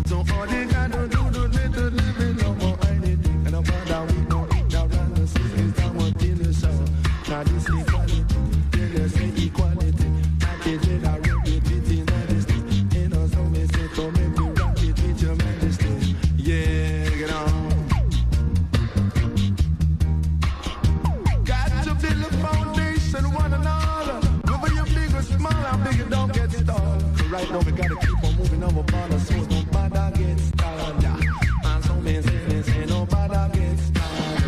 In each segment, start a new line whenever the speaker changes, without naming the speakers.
So all they gotta do to live to live in no more anything. And about that we don't eat down and the system that won't deal with so. Now this equality, then they say equality. Package it, I rip it, it's in majesty. Ain't no so me say to make me rock it with your majesty. Yeah, get on. Got to build a foundation, one and all. Whether you're big or small, how big it don't get stalled. Right now we gotta keep on moving over border so nobody gets stalled. Yeah. And so me say nobody gets stalled.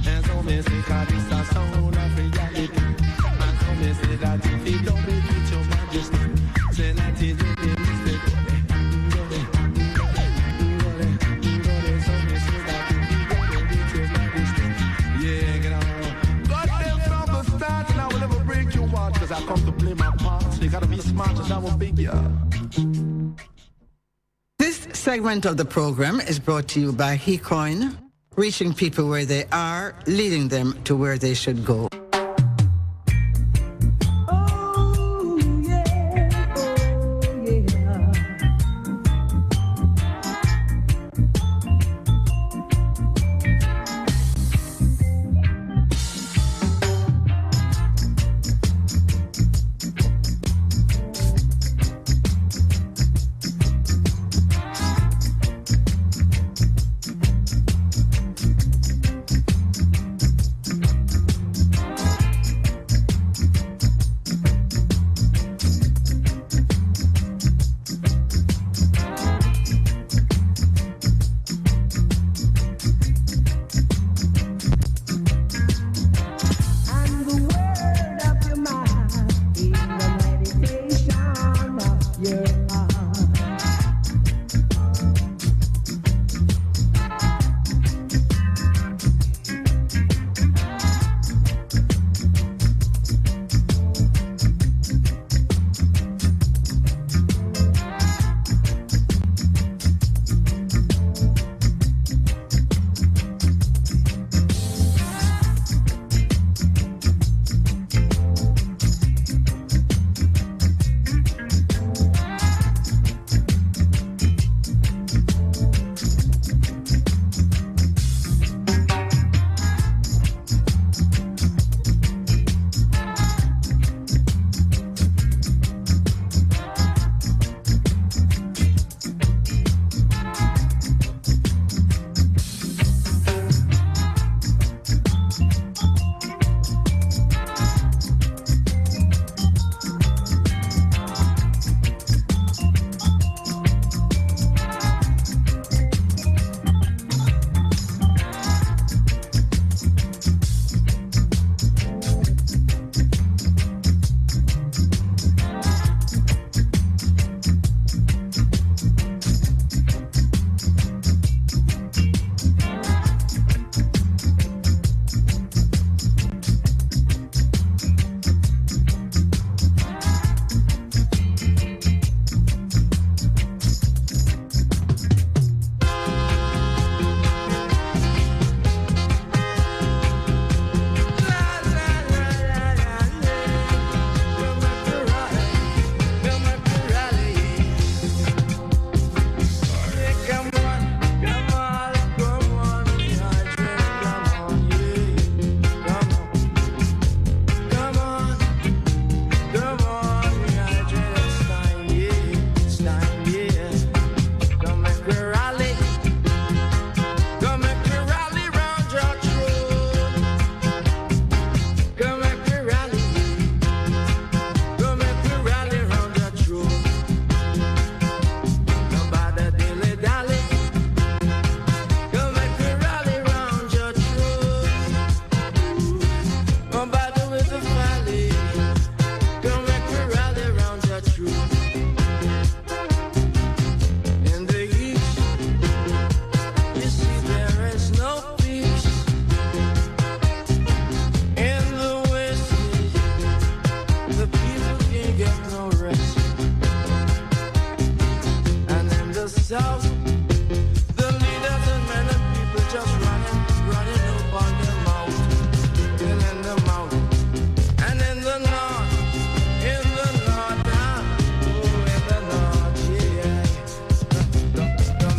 And so me say 'cause this a sound of reality. And so me say that if you don't be with your majesty, say that it will be mistake. Go there. So me say that if you don't be with your majesty, yeah, get on. God them from the start, and I will never break your heart 'cause I come to play my part. So you gotta be smart and I will big ya.
This segment of the program is brought to you by HeCoin, reaching people where they are, leading them to where they should go.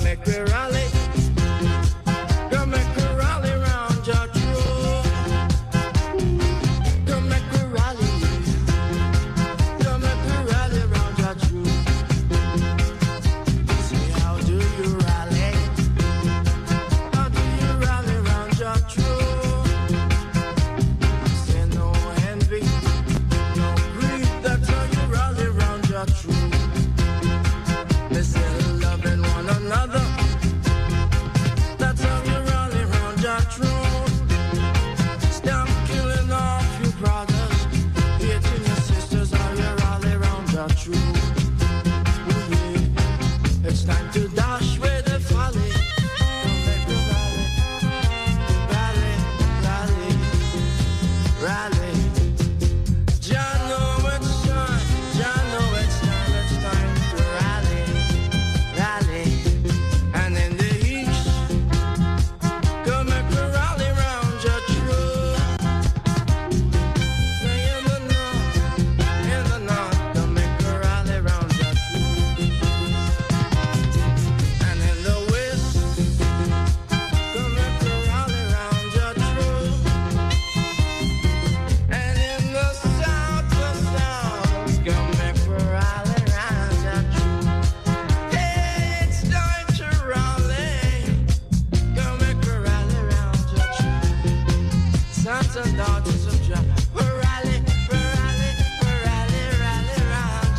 make we rally. Come make we rally round your truth. Come make we rally. Come make we rally round your truth. Say, how do you rally? How do you rally round your truth? Say no envy, no greed. That's how you rally round your truth. They say loving one another. That's how you rally round your truth. Stop killing off your brothers, hating your sisters. How you rally round your truth. Ooh, yeah. It's time to dash where the folly. Don't let me rally, rally, rally, rally. Jah know it's time. Jah know it's time. It's time to rally, rally. And in the east, come make we rally round your truth. Say in the north, come make we rally round your truth. And in the west, come make we rally round your truth. And in the south, come make we rally round your truth. Hey, it's time to rally. Come make we rally round your truth. Sons and daughters of Jah, we rally, rally round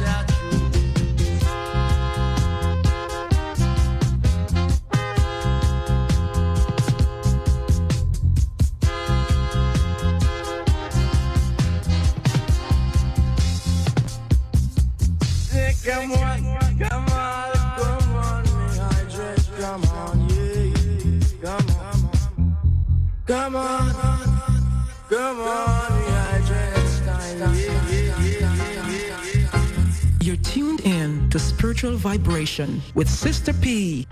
your truth. Say, come on, me hydrate, come on, yeah, come on, me hydrate, it's time, yeah.
You're tuned in to Spiritual Vibration with Sister P.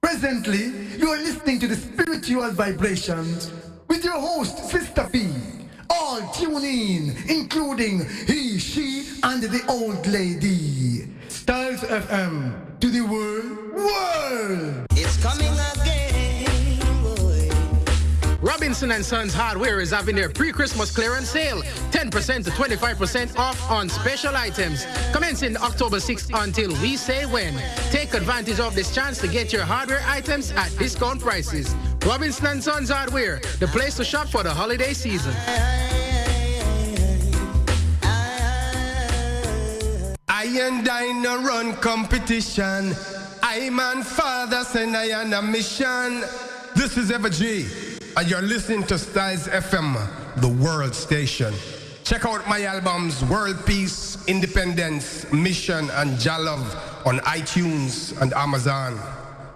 Presently, you are listening to the Spiritual Vibrations with your host, Sister P. All tune in, including he, she, and the old lady. Styles FM to the world.
It's coming again, boy.
Robinson & Sons Hardware is having their pre-Christmas clearance sale. 10% to 25% off on special items. Commencing October 6th until we say when. Take advantage of this chance to get your hardware items at discount prices. Robinson & Sons Hardware, the place to shop for the holiday season.
I and I no run competition. I man father send I on a mission. This is Ever G, and you're listening to Styles FM, the world station. Check out my albums World Peace, Independence, Mission, and Jah Love on iTunes and Amazon.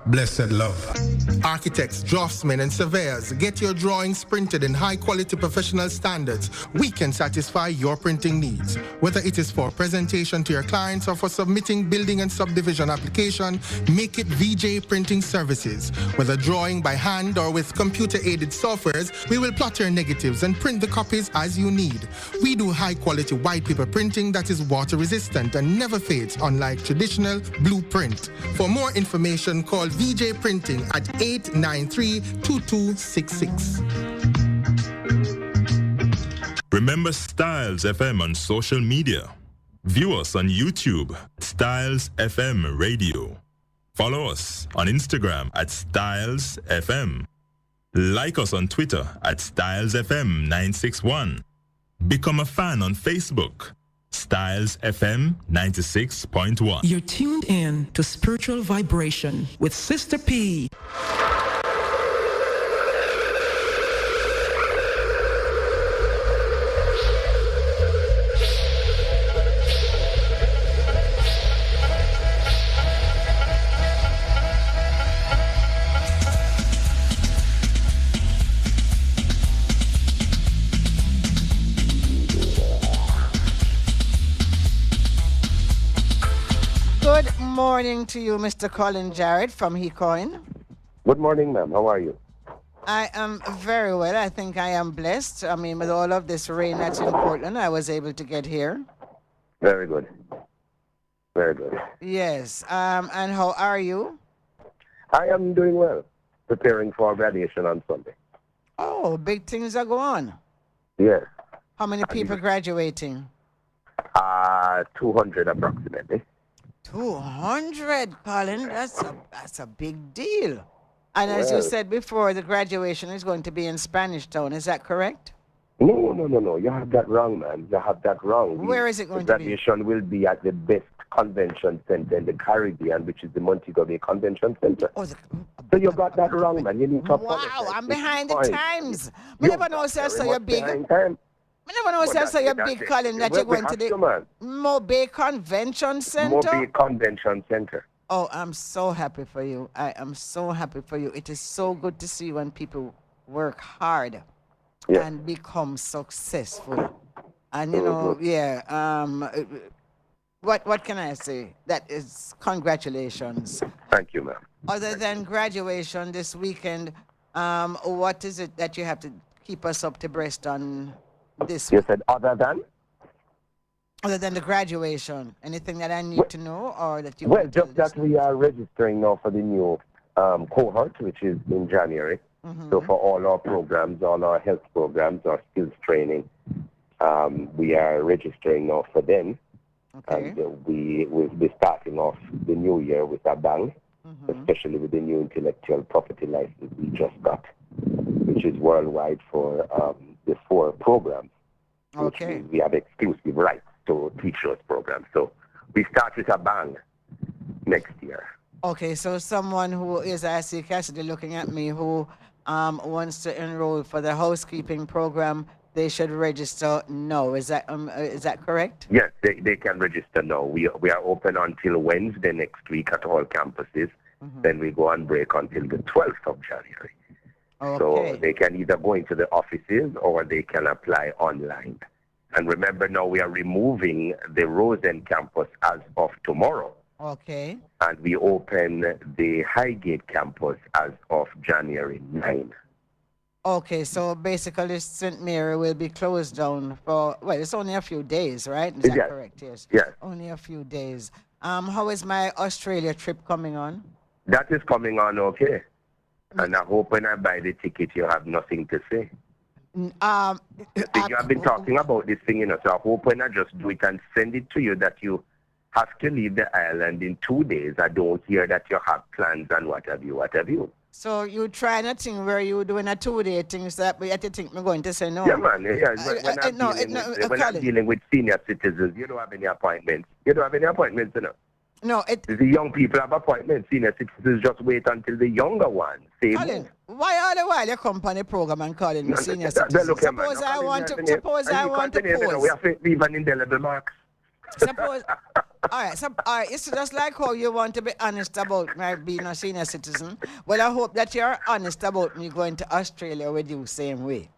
Blessed love.
Architects, draftsmen, and surveyors, get your drawings printed in high-quality professional standards. We can satisfy your printing needs. Whether it is for presentation to your clients or for submitting building and subdivision application, make it VJ Printing Services. Whether drawing by hand or with computer-aided softwares, we will plot your negatives and print the copies as you need. We do high-quality white paper printing that is water-resistant and never fades, unlike traditional blueprint. For more information, call VJ Printing at 893-2266.
Remember Styles FM on social media. View us on YouTube, Styles FM Radio. Follow us on Instagram at Styles FM. Like us on Twitter at Styles FM 961. Become a fan on Facebook. Styles FM 96.1.
You're tuned in to Spiritual Vibration with Sister P.
Good morning to you, Mr. Colin Jarrett from HeCoin.
Good morning, ma'am. How are you?
I am very well. I think I am blessed. I mean, with all of this rain that's in Portland, I was able to get here.
Very good. Very good.
Yes. And how are you?
I am doing well. Preparing for graduation on Sunday.
Oh, big things are going on.
Yes.
How many people graduating?
200 approximately.
200, Colin. That's a big deal. And as you said before, the graduation is going to be in Spanish Town. Is that correct?
No. You have that wrong, man. You have that wrong.
Where is it going to be?
The graduation will be at the best convention center in the Caribbean, which is the Montego Bay Convention Center.
Oh,
so you got that wrong, man. You need to apologize.
Wow, I'm behind the times. I never know, sir, so you're big. I never know, sir, so you're big, Colin, that you're going to the Mobay Convention Center.
Mobay Convention Center.
Oh, I'm so happy for you. I am so happy for you. It is so good to see when people work hard and become successful. And, you know, what can I say? That is congratulations.
Thank you, ma'am.
Other than graduation this weekend, what is it that you have to keep us up to breast on this week?
You said other than?
Other than the graduation, anything that I need to know or that you
just that we are registering now for the new cohort, which is in January. Mm-hmm. So for all our programs, all our health programs, our skills training, we are registering now for them. Okay. And we will be starting off the new year with a bang, especially with the new intellectual property license we just got, which is worldwide for the 4 programs.
Okay.
Which we have exclusive rights to teach those programs. So we start with a bang next year.
Okay, so someone who is, I see Cassidy looking at me, who wants to enroll for the housekeeping program, they should register now. Is that correct?
Yes, they can register now. We are open until Wednesday next week at all campuses. Then we go on break until the 12th of January. Okay. So they can either go into the offices or they can apply online. And remember now we are removing the Rosen campus as of tomorrow.
Okay.
And we open the Highgate campus as of January 9.
Okay, so basically St. Mary will be closed down for, well, it's only a few days, right? Is that correct? Yes.
Yes.
Only a few days. How is my Australia trip coming on?
That is coming on okay. And I hope when I buy the ticket, you have nothing to say. You have been talking about this thing, so I hope when I just do it and send it to you that you have to leave the island in 2 days. I don't hear that you have plans and what have you.
So you try nothing where you doing a 2-day thing so that way I think I'm going to say no.
Yeah, man. Yeah. When I'm dealing with senior citizens, you don't have any appointments. You know? No, the young people have appointments. Senior citizens just wait until the younger ones say
Colin, why all the while you come on the program and calling me senior citizens? Suppose I want to pose.
We have to leave an indelible mark.
Suppose All right, so it's just like how you want to be honest about my being a senior citizen. Well, I hope that you're honest about me going to Australia with you same way.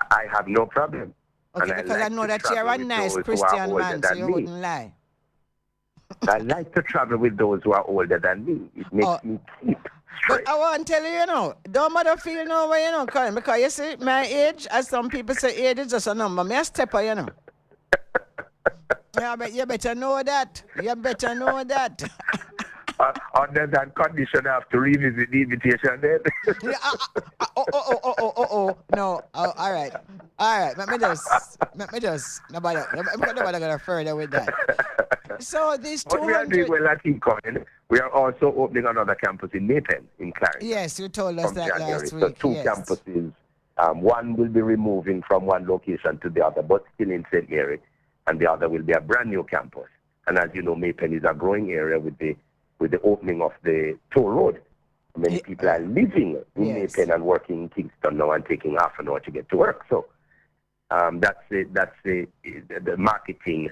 I have no problem.
Okay,
And
because I know that you're a nice Christian man, so you wouldn't lie.
I like to travel with those who are older than me. It makes me keep straight.
But I want to tell you, don't matter feel no way, Colin, because you see, my age, as some people say, age is just a number. Me a stepper, Yeah, but you better know that. You better know that.
Under that condition, I have to revisit the invitation then.
No. All right. Let me just. Nobody gonna further with that. So these 200.
But we are doing well at Ecoin. We are also opening another campus in Maypen, in Clarendon.
Yes, you told us that
January.
last week.
So two campuses. One will be removing from one location to the other, but still in St. Mary, and the other will be a brand new campus. And as you know, Maypen is a growing area with the opening of the toll road. Many people are living in Maypen and working in Kingston now and taking half an hour to get to work. So that's the marketing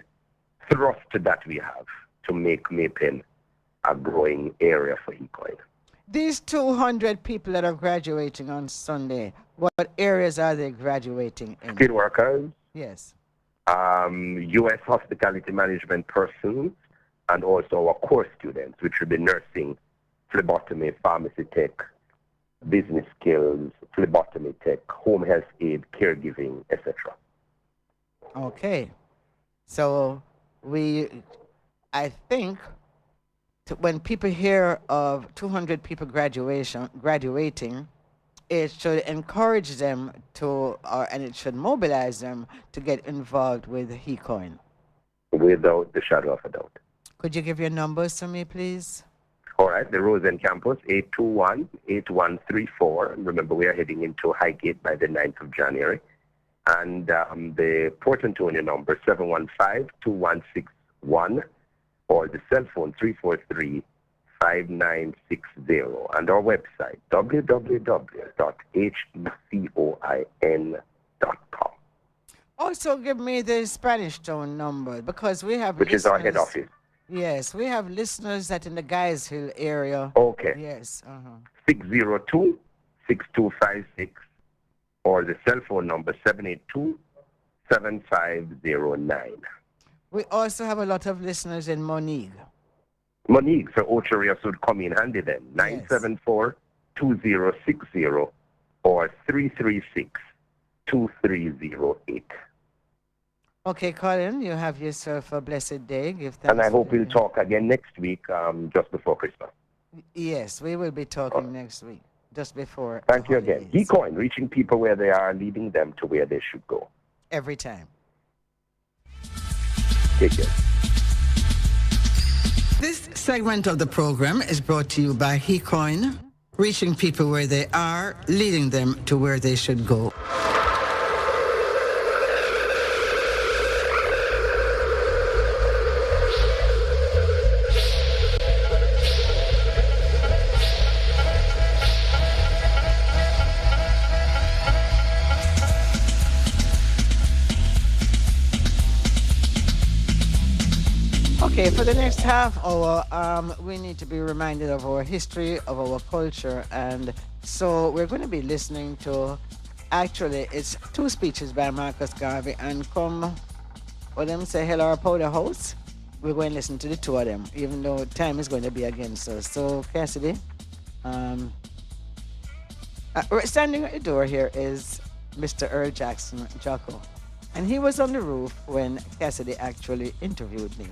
thrust that we have to make Maypen a growing area for Ecoin.
These 200 people that are graduating on Sunday, what areas are they graduating in?
Skilled workers.
Yes.
U.S. hospitality management persons, and also our core students, which will be nursing, phlebotomy, pharmacy tech, business skills, phlebotomy tech, home health aid, caregiving, etc.
Okay. So I think when people hear of 200 people graduating, it should encourage them and it should mobilize them to get involved with Ecoin.
Without the shadow of a doubt.
Could you give your numbers to me, please?
All right, the Rosen campus, 821-8134. And remember, we are heading into Highgate by the 9th of January. And the Port Antonio number, 715-2161, or the cell phone, 343-5960. And our website, www.hecoin.com.
Also, give me the Spanish Town number, because we have
Which is our head office.
Yes, we have listeners that in the Guys Hill area.
Okay.
Yes.
602-6256, or the cell phone number, 782-7509.
We also have a lot of listeners in Monique.
Monique, so Ocheria should come in handy then. 974-2060 or 336-2308.
Okay, Colin, you have yourself a blessed day. Give thanks.
And I hope we'll talk again next week, just before Christmas.
Yes, we will be talking next week, just before.
Thank you again. Ecoin, reaching people where they are, leading them to where they should go.
Every time.
Take care.
This segment of the program is brought to you by Ecoin, reaching people where they are, leading them to where they should go. Okay, for the next half hour, we need to be reminded of our history, of our culture, and so we're going to be listening to, actually, it's two speeches by Marcus Garvey, and come, for them say hello about the house, we're going to listen to the two of them, even though time is going to be against us. So, Cassidy, standing at the door here is Mr. Earl Jackson Jocko, and he was on the roof when Cassidy actually interviewed me.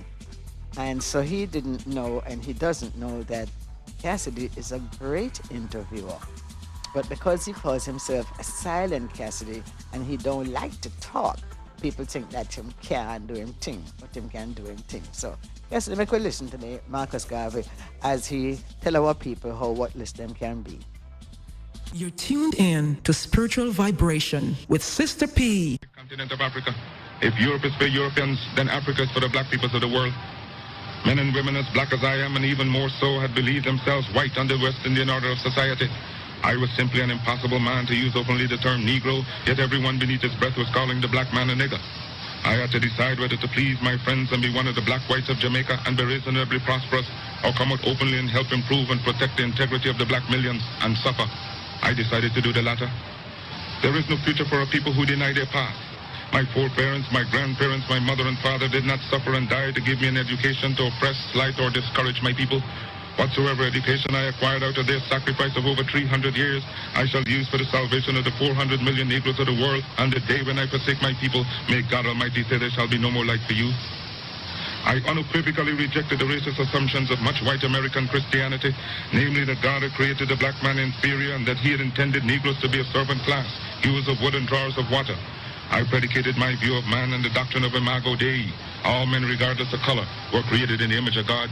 And so he didn't know, and he doesn't know, that Cassidy is a great interviewer. But because he calls himself a silent Cassidy, and he don't like to talk, people think that him can't do him thing, but him can do him thing. So Cassidy, make we listen to me, Marcus Garvey, as he tell our people how worthless them can be.
You're tuned in to Spiritual Vibration with Sister P.
The continent of Africa. If Europe is for Europeans, then Africa is for the black peoples of the world. Men and women as black as I am, and even more so, had believed themselves white under the West Indian order of society. I was simply an impossible man to use openly the term Negro, yet everyone beneath his breath was calling the black man a nigger. I had to decide whether to please my friends and be one of the black whites of Jamaica and be reasonably prosperous, or come out openly and help improve and protect the integrity of the black millions and suffer. I decided to do the latter. There is no future for a people who deny their past. My foreparents, my grandparents, my mother and father did not suffer and die to give me an education to oppress, slight, or discourage my people. Whatsoever education I acquired out of their sacrifice of over 300 years, I shall use for the salvation of the 400 million Negroes of the world. And the day when I forsake my people, may God Almighty say there shall be no more light for you. I unequivocally rejected the racist assumptions of much white American Christianity, namely that God had created the black man inferior and that he had intended Negroes to be a servant class, users of wood and drawers of water. I predicated my view of man and the doctrine of Imago Dei. All men, regardless of color, were created in the image of God.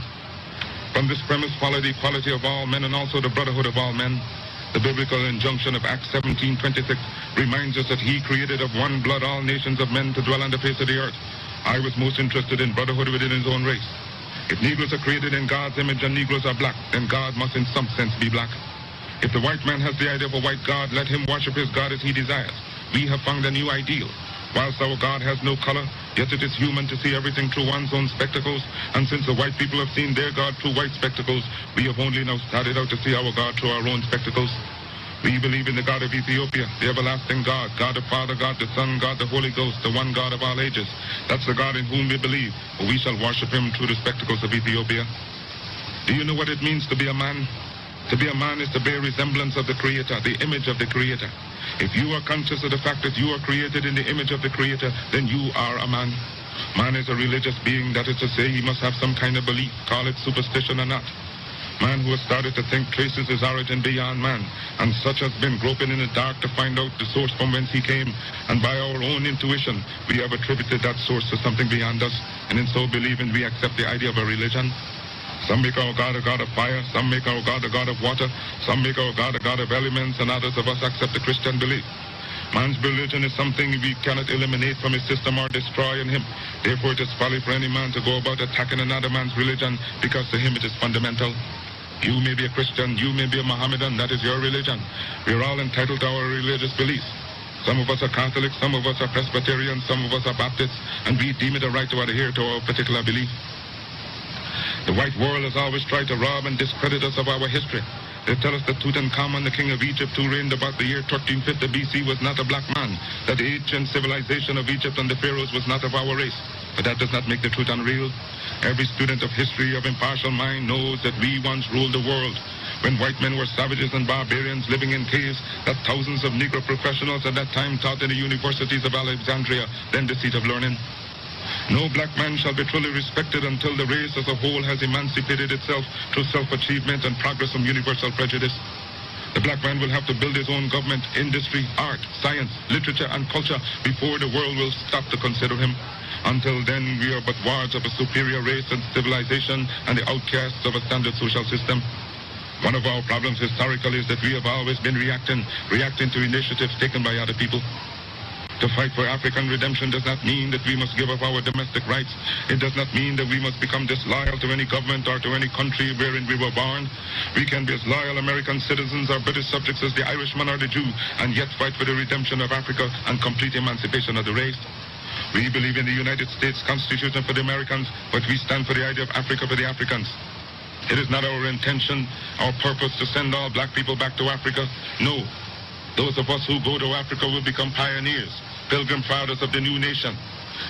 From this premise followed the equality of all men and also the brotherhood of all men. The biblical injunction of Acts 17:26 reminds us that he created of one blood all nations of men to dwell on the face of the earth. I was most interested in brotherhood within his own race. If Negroes are created in God's image and Negroes are black, then God must in some sense be black. If the white man has the idea of a white God, let him worship his God as he desires. We have found a new ideal. Whilst our God has no color, yet it is human to see everything through one's own spectacles. And since the white people have seen their God through white spectacles, we have only now started out to see our God through our own spectacles. We believe in the God of Ethiopia, the everlasting God, God the Father, God the Son, God the Holy Ghost, the one God of all ages. That's the God in whom we believe, but we shall worship him through the spectacles of Ethiopia. Do you know what it means to be a man? To be a man is to bear resemblance of the Creator, the image of the Creator. If you are conscious of the fact that you are created in the image of the Creator, then you are a man. Man is a religious being, that is to say, he must have some kind of belief, call it superstition or not. Man who has started to think traces his origin beyond man, and such has been groping in the dark to find out the source from whence he came, and by our own intuition, we have attributed that source to something beyond us, and in so believing, we accept the idea of a religion. Some make our God a God of fire, some make our God a God of water, some make our God a God of elements, and others of us accept the Christian belief. Man's religion is something we cannot eliminate from his system or destroy in him. Therefore, it is folly for any man to go about attacking another man's religion, because to him it is fundamental. You may be a Christian, you may be a Mohammedan, that is your religion. We are all entitled to our religious beliefs. Some of us are Catholics, some of us are Presbyterians, some of us are Baptists, and we deem it a right to adhere to our particular belief. The white world has always tried to rob and discredit us of our history. They tell us that Tutankhamun, the king of Egypt, who reigned about the year 1350 BC, was not a black man, that the ancient civilization of Egypt and the pharaohs was not of our race. But that does not make the truth unreal. Every student of history of impartial mind knows that we once ruled the world. When white men were savages and barbarians living in caves, that thousands of Negro professionals at that time taught in the universities of Alexandria, then the seat of learning. No black man shall be truly respected until the race as a whole has emancipated itself through self-achievement and progress from universal prejudice. The black man will have to build his own government, industry, art, science, literature, and culture before the world will stop to consider him. Until then, we are but wards of a superior race and civilization and the outcasts of a standard social system. One of our problems historically is that we have always been reacting to initiatives taken by other people. To fight for African redemption does not mean that we must give up our domestic rights. It does not mean that we must become disloyal to any government or to any country wherein we were born. We can be as loyal American citizens or British subjects as the Irishman or the Jew, and yet fight for the redemption of Africa and complete emancipation of the race. We believe in the United States Constitution for the Americans, but we stand for the idea of Africa for the Africans. It is not our intention, our purpose to send all black people back to Africa. No. Those of us who go to Africa will become pioneers, pilgrim fathers of the new nation.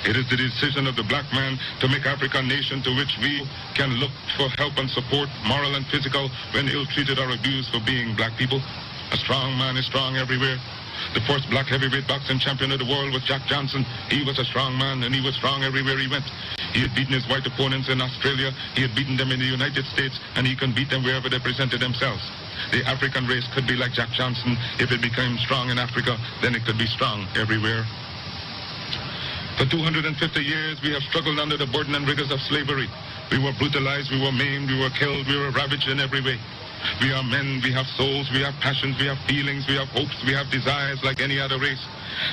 It is the decision of the black man to make Africa a nation to which we can look for help and support, moral and physical, when ill-treated or abused for being black people. A strong man is strong everywhere. The first black heavyweight boxing champion of the world was Jack Johnson. He was a strong man, and he was strong everywhere he went. He had beaten his white opponents in Australia, he had beaten them in the United States, and he can beat them wherever they presented themselves. The African race could be like Jack Johnson. If it became strong in Africa, then it could be strong everywhere. For 250 years, we have struggled under the burden and rigors of slavery. We were brutalized, we were maimed, we were killed, we were ravaged in every way. We are men, we have souls, we have passions, we have feelings, we have hopes, we have desires like any other race.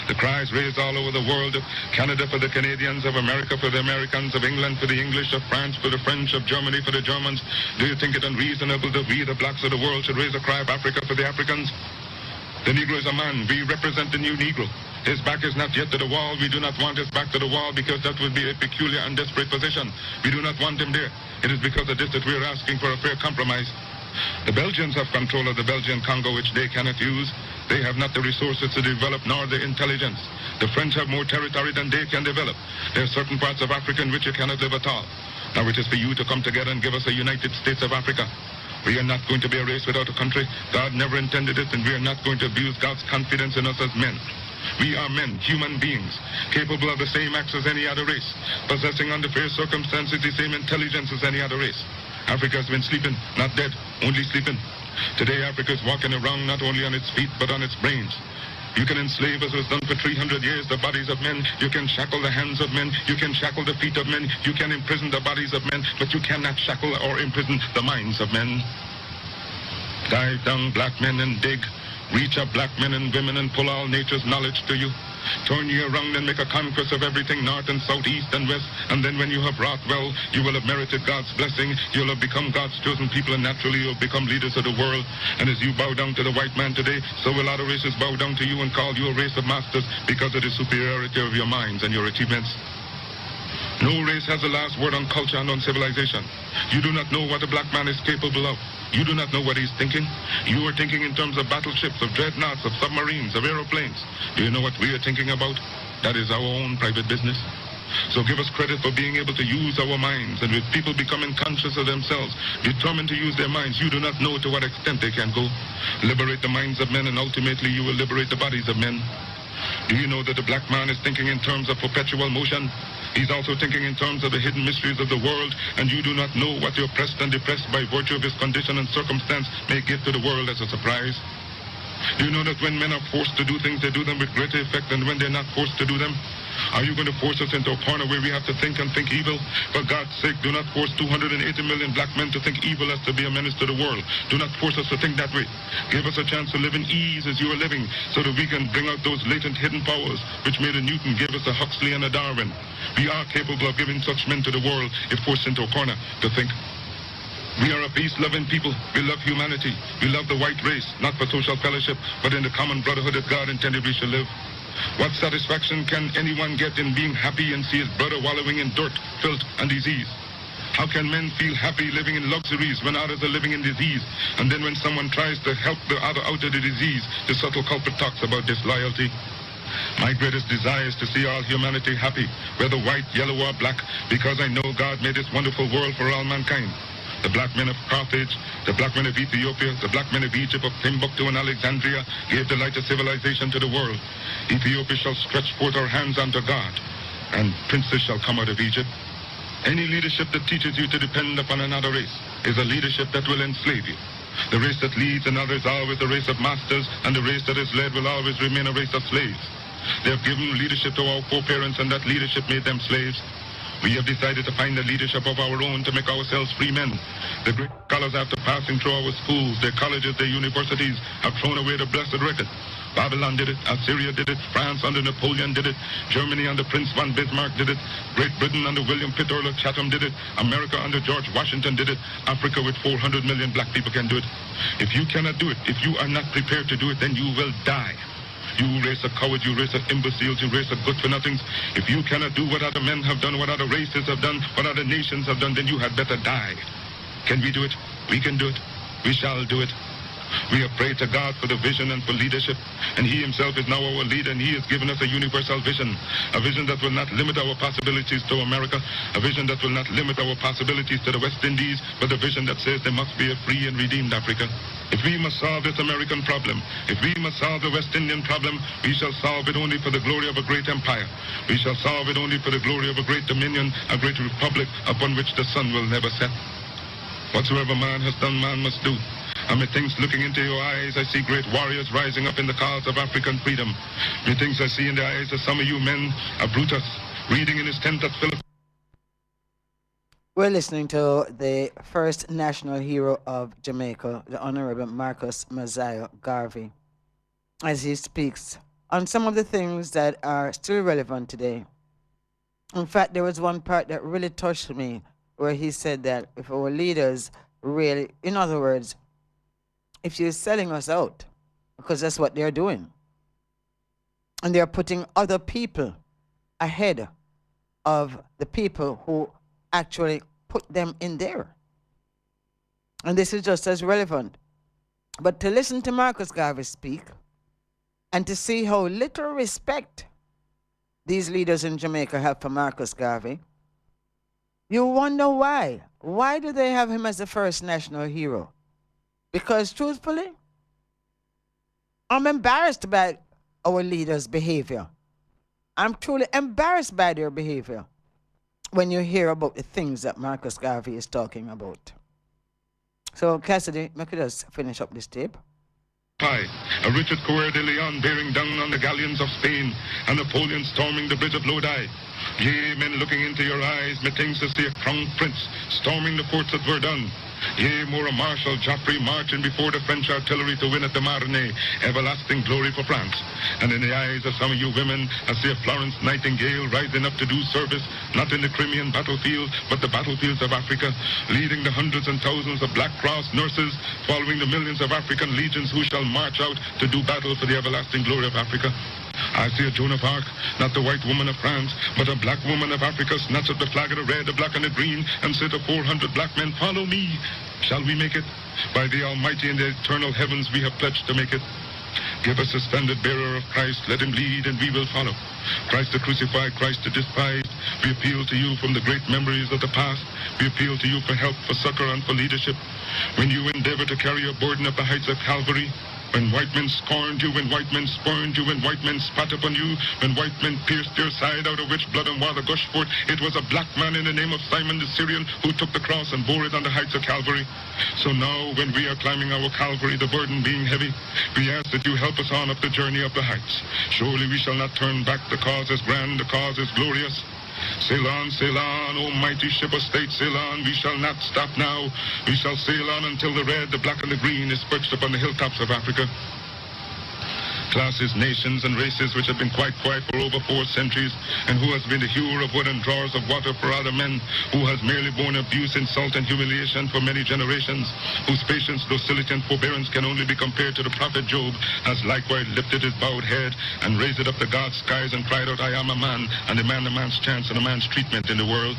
The cries raised all over the world of Canada for the Canadians, of America for the Americans, of England for the English, of France for the French, of Germany for the Germans. Do you think it unreasonable that we, the blacks of the world, should raise a cry of Africa for the Africans? The Negro is a man. We represent the new Negro. His back is not yet to the wall. We do not want his back to the wall because that would be a peculiar and desperate position. We do not want him there. It is because of this that we are asking for a fair compromise. The Belgians have control of the Belgian Congo, which they cannot use. They have not the resources to develop nor the intelligence. The French have more territory than they can develop. There are certain parts of Africa in which you cannot live at all. Now it is for you to come together and give us a United States of Africa. We are not going to be a race without a country. God never intended it, and we are not going to abuse God's confidence in us as men. We are men, human beings, capable of the same acts as any other race, possessing under fair circumstances the same intelligence as any other race. Africa has been sleeping, not dead, only sleeping. Today Africa is walking around not only on its feet, but on its brains. You can enslave, as was done for 300 years, the bodies of men. You can shackle the hands of men. You can shackle the feet of men. You can imprison the bodies of men, but you cannot shackle or imprison the minds of men. Dive down, black men, and dig. Reach up, black men and women, and pull all nature's knowledge to you. Turn you around and make a conquest of everything, north and south, east and west. And then when you have wrought well, you will have merited God's blessing. You'll have become God's chosen people, and naturally you'll become leaders of the world. And as you bow down to the white man today, so will other races bow down to you and call you a race of masters because of the superiority of your minds and your achievements. No race has the last word on culture and on civilization. You do not know what a black man is capable of. You do not know what he's thinking. You are thinking in terms of battleships, of dreadnoughts, of submarines, of aeroplanes. Do you know what we are thinking about? That is our own private business. So give us credit for being able to use our minds. And with people becoming conscious of themselves, determined to use their minds, you do not know to what extent they can go. Liberate the minds of men, and ultimately you will liberate the bodies of men. Do you know that the black man is thinking in terms of perpetual motion? He's also thinking in terms of the hidden mysteries of the world, and you do not know what the oppressed and depressed by virtue of his condition and circumstance may give to the world as a surprise. Do you know that when men are forced to do things, they do them with greater effect than when they're not forced to do them? Are you going to force us into a corner where we have to think and think evil? For God's sake, do not force 280 million black men to think evil as to be a menace to the world. Do not force us to think that way. Give us a chance to live in ease as you are living, so that we can bring out those latent hidden powers which made a Newton, gave us a Huxley and a Darwin. We are capable of giving such men to the world if forced into a corner to think. We are a peace-loving people. We love humanity. We love the white race, not for social fellowship, but in the common brotherhood that God intended we should live. What satisfaction can anyone get in being happy and see his brother wallowing in dirt, filth, and disease? How can men feel happy living in luxuries when others are living in disease? And then when someone tries to help the other out of the disease, the subtle culprit talks about disloyalty. My greatest desire is to see all humanity happy, whether white, yellow, or black, because I know God made this wonderful world for all mankind. The black men of Carthage, the black men of Ethiopia, the black men of Egypt, of Timbuktu and Alexandria gave the light of civilization to the world. Ethiopia shall stretch forth her hands unto God, and princes shall come out of Egypt. Any leadership that teaches you to depend upon another race is a leadership that will enslave you. The race that leads another is always a race of masters, and the race that is led will always remain a race of slaves. They have given leadership to our foreparents, and that leadership made them slaves. We have decided to find a leadership of our own to make ourselves free men. The great scholars, after passing through our schools, their colleges, their universities, have thrown away the blessed record. Babylon did it, Assyria did it, France under Napoleon did it, Germany under Prince von Bismarck did it, Great Britain under William Pitt Earl of Chatham did it, America under George Washington did it, Africa with 400 million black people can do it. If you cannot do it, if you are not prepared to do it, then you will die. You race of cowards, you race of imbeciles, you race of good-for-nothings. If you cannot do what other men have done, what other races have done, what other nations have done, then you had better die. Can we do it? We can do it. We shall do it. We have prayed to God for the vision and for leadership, and He Himself is now our leader, and He has given us a universal vision, a vision that will not limit our possibilities to America, a vision that will not limit our possibilities to the West Indies, but a vision that says there must be a free and redeemed Africa. If we must solve this American problem, if we must solve the West Indian problem, we shall solve it only for the glory of a great empire. We shall solve it only for the glory of a great dominion, a great republic upon which the sun will never set. Whatsoever man has done, man must do. And methinks looking into your eyes, I see great warriors rising up in the cause of African freedom. Methinks I see in the eyes of some of you men a Brutus reading in his tent at Philip.
We're listening to the first national hero of Jamaica, the Honorable Marcus Mosiah Garvey, as he speaks on some of the things that are still relevant today. In fact, there was one part that really touched me where he said that if our leaders really, in other words, if you're selling us out, because that's what they're doing, And they're putting other people ahead of the people who actually put them in there. And this is just as relevant. But to listen to Marcus Garvey speak and to see how little respect these leaders in Jamaica have for Marcus Garvey, you wonder why. Why do they have him as the first national hero? Because truthfully, I'm embarrassed by our leaders' behavior. I'm truly embarrassed by their behavior when you hear about the things that Marcus Garvey is talking about. So, Cassidy, make us just finish up this tape.
A Richard Coeur de Leon bearing down on the galleons of Spain, and Napoleon storming the bridge of Lodi. Yea, men looking into your eyes, methinks to see a crown prince storming the forts of Verdun. Yea, more a Marshal Joffrey marching before the French artillery to win at the Marne, everlasting glory for France. And in the eyes of some of you women, I see a Florence Nightingale rising up to do service, not in the Crimean battlefield, but the battlefields of Africa, leading the hundreds and thousands of Black Cross nurses, following the millions of African legions who shall march out to do battle for the everlasting glory of Africa. I see a Joan of Arc, not the white woman of France, but a black woman of Africa, snatch up the flag of the red, the black, and the green, and say to 400 black men, follow me. Shall we make it? By the Almighty and the eternal heavens we have pledged to make it. Give us a standard bearer of Christ, let him lead and we will follow. Christ the crucified, Christ the despised, we appeal to you from the great memories of the past. We appeal to you for help, for succor, and for leadership. When you endeavor to carry your burden up the heights of Calvary, when white men scorned you, when white men spurned you, when white men spat upon you, when white men pierced your side out of which blood and water gushed forth, it was a black man in the name of Simon the Syrian who took the cross and bore it on the heights of Calvary. So now, when we are climbing our Calvary, the burden being heavy, we ask that you help us on up the journey of the heights. Surely we shall not turn back. The cause is grand, the cause is glorious. Sail on, O mighty ship of state, sail on. We shall not stop now. We shall sail on until the red, the black, and the green is perched upon the hilltops of Africa. Classes, nations, and races which have been quite quiet for over 4 centuries, and who has been the hewer of wood and drawers of water for other men, who has merely borne abuse, insult, and humiliation for many generations, whose patience, docility, and forbearance can only be compared to the prophet Job, has likewise lifted his bowed head and raised it up to God's skies and cried out, I am a man, and demand a man's chance and a man's treatment in the world.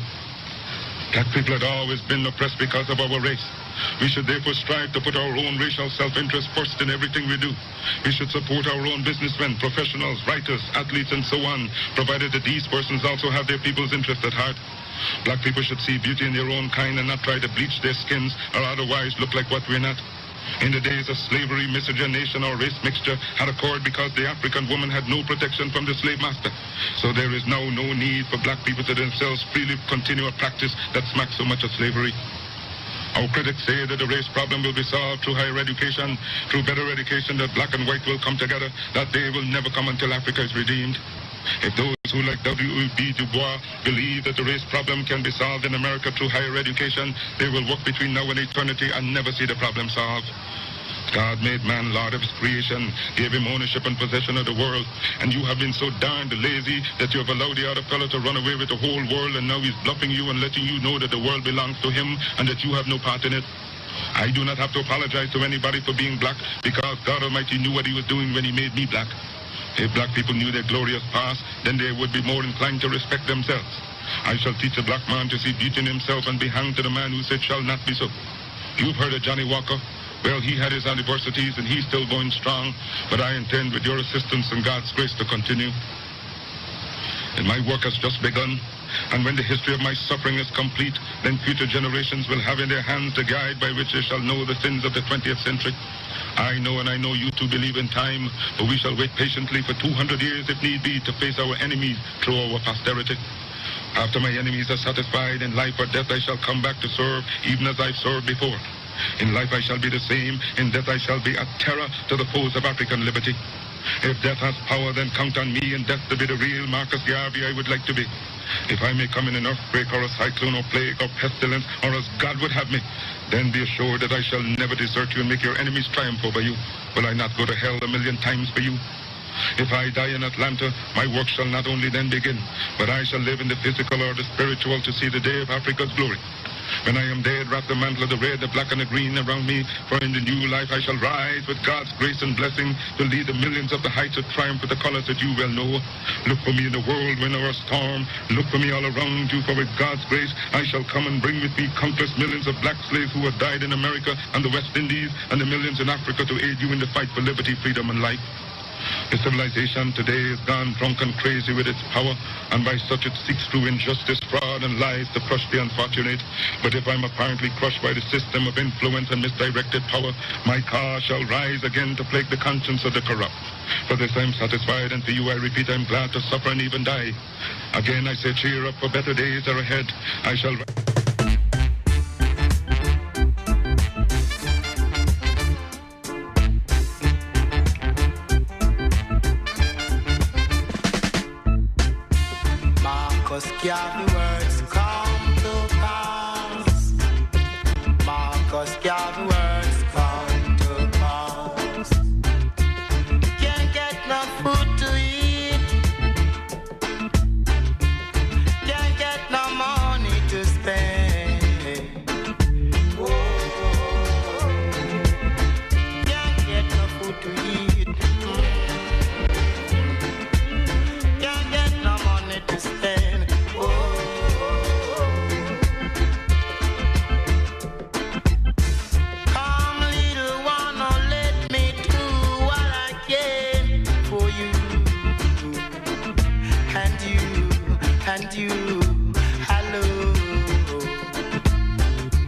Black people had always been oppressed because of our race. We should therefore strive to put our own racial self-interest first in everything we do. We should support our own businessmen, professionals, writers, athletes, and so on, provided that these persons also have their people's interest at heart. Black people should see beauty in their own kind and not try to bleach their skins or otherwise look like what we're not. In the days of slavery, miscegenation, or race mixture had occurred because the African woman had no protection from the slave master. So there is now no need for black people to themselves freely continue a practice that smacks so much of slavery. Our critics say that the race problem will be solved through higher education, through better education, that black and white will come together. That day will never come until Africa is redeemed. If those who, like W.E.B. Du Bois, believe that the race problem can be solved in America through higher education, they will walk between now and eternity and never see the problem solved. God made man Lord of his creation, gave him ownership and possession of the world, and you have been so darned lazy that you have allowed the other fellow to run away with the whole world, and now he's bluffing you and letting you know that the world belongs to him and that you have no part in it. I do not have to apologize to anybody for being black, because God Almighty knew what he was doing when he made me black. If black people knew their glorious past, then they would be more inclined to respect themselves. I shall teach a black man to see beauty in himself and be hanged to the man who said shall not be so. You've heard of Johnny Walker. Well, he had his adversities and he's still going strong, but I intend with your assistance and God's grace to continue. And my work has just begun. And when the history of my suffering is complete, then future generations will have in their hands the guide by which they shall know the sins of the 20th century. I know, and I know you too believe in time, but we shall wait patiently for 200 years if need be to face our enemies through our posterity. After my enemies are satisfied, in life or death I shall come back to serve, even as I've served before. In life I shall be the same, in death I shall be a terror to the foes of African liberty. If death has power, then count on me and death to be the real Marcus Garvey I would like to be. If I may come in an earthquake or a cyclone or plague or pestilence, or as God would have me, then be assured that I shall never desert you and make your enemies triumph over you. Will I not go to hell 1,000,000 times for you? If I die in Atlanta, my work shall not only then begin, but I shall live in the physical or the spiritual to see the day of Africa's glory. When I am dead, wrap the mantle of the red, the black, and the green around me. For in the new life I shall rise with God's grace and blessing to lead the millions up the heights of triumph with the colors that you well know. Look for me in the whirlwind or a storm. Look for me all around you, for with God's grace I shall come and bring with me countless millions of black slaves who have died in America and the West Indies, and the millions in Africa to aid you in the fight for liberty, freedom, and life. The civilization today is gone drunk and crazy with its power, and by such it seeks through injustice, fraud, and lies to crush the unfortunate. But if I'm apparently crushed by the system of influence and misdirected power, my cause shall rise again to plague the conscience of the corrupt. For this I'm satisfied, and to you I repeat, I'm glad to suffer and even die. Again I say, cheer up, for better days are ahead. I shall...
Garvey words come to pass. Marcus Garvey words come to pass. Can't get no food to eat. Can't get no money to spend. Whoa. Can't get no food to eat. Can't get no money to spend. And you, hello,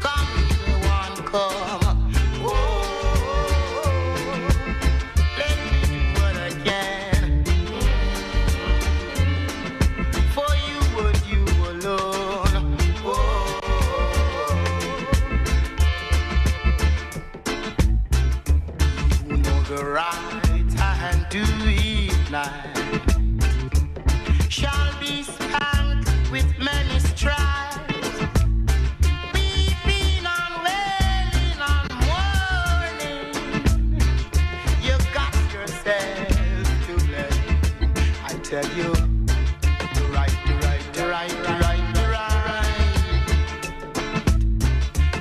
come, one, come, oh, let me do what I can, for you and you alone, oh, you know the right hand to ignite shall be with many strides, weeping and wailing and mourning. You got yourself to blame. I tell you, the right, the right, the right, the right, the right,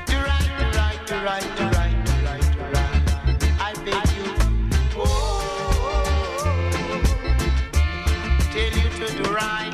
the right, the right, the right, the right, the right, the right. I beg you, oh, tell you to do right.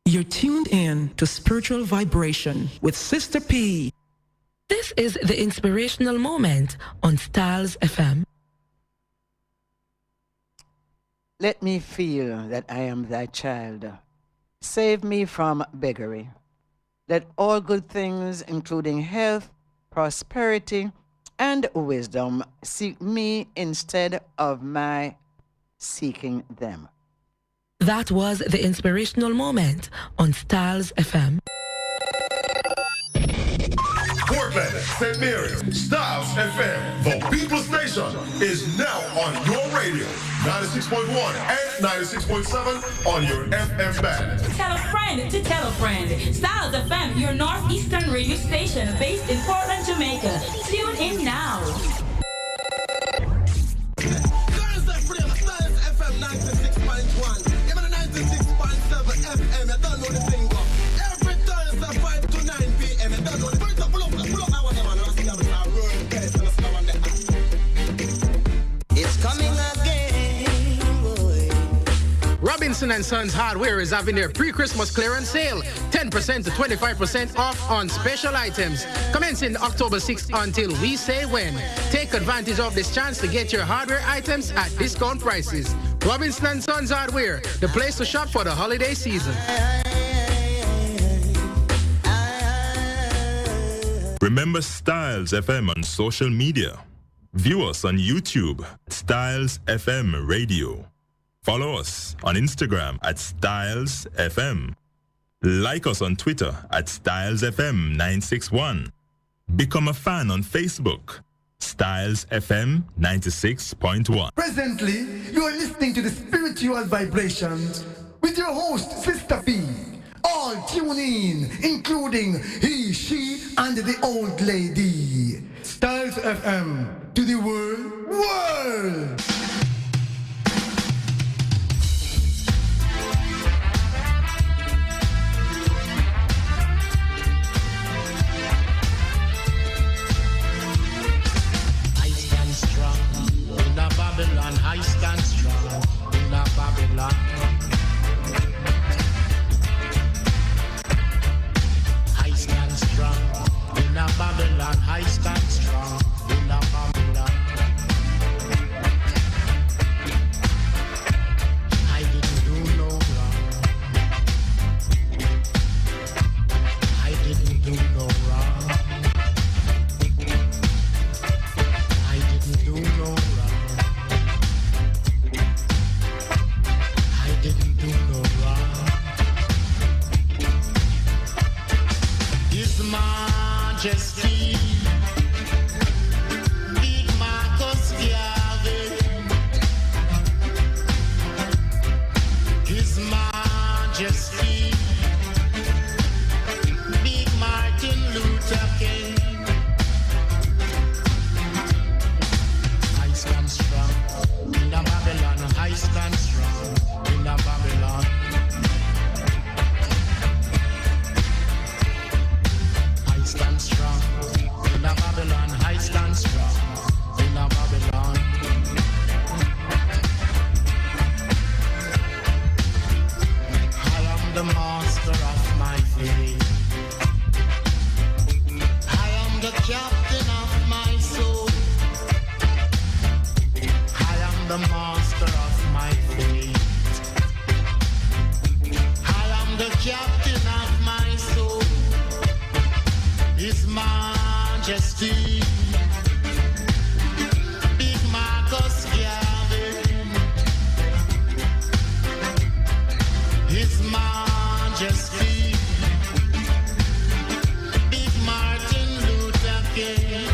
You're tuned in to Spiritual Vibration with Sister P.
This is the inspirational moment on Styles FM.
Let me feel that I am thy child. Save me from beggary. Let all good things, including health, prosperity, and wisdom, seek me instead of my seeking them.
That was the inspirational moment on Styles FM.
Portland, St. Mary's, Styles FM, the People Station, is now on your radio. 96.1 and 96.7 on your FM band.
Tell a friend to tell a friend. Styles FM, your northeastern radio station based in Portland, Jamaica. Tune in now.
Thursday, Styles FM 96.1.
Robinson & Sons Hardware is having their pre-Christmas clearance sale. 10% to 25% off on special items. Commencing October 6th until we say when. Take advantage of this chance to get your hardware items at discount prices. Robinson & Sons Hardware, the place to shop for the holiday season.
Remember Styles FM on social media. View us on YouTube, Styles FM Radio. Follow us on Instagram at Styles FM. Like us on Twitter at Styles FM 961. Become a fan on Facebook, Styles FM 96.1.
Presently, you are listening to the Spiritual Vibrations with your host, Sister P. All tune in, including he, she, and the old lady. Styles FM to the world.
I stand strong in a Babylon. I stand strong in a Babylon. I stand strong in a Babylon. I stand strong in a Babylon. I didn't do no wrong. I didn't do no wrong. I didn't do no wrong. I didn't do no wrong. His Majesty, Big Marcus Garvey, His Majesty, Big Martin Luther King. I stand strong in a Babylon. I stand strong in a Babylon. I stand strong in a Babylon. I stand strong in a Babylon. I am the master of my fate. I am the captain of my soul. I am the master of my fate. I am the captain of my soul. His Majesty, Big Marcus Garvey, His Majesty, Big Martin Luther King.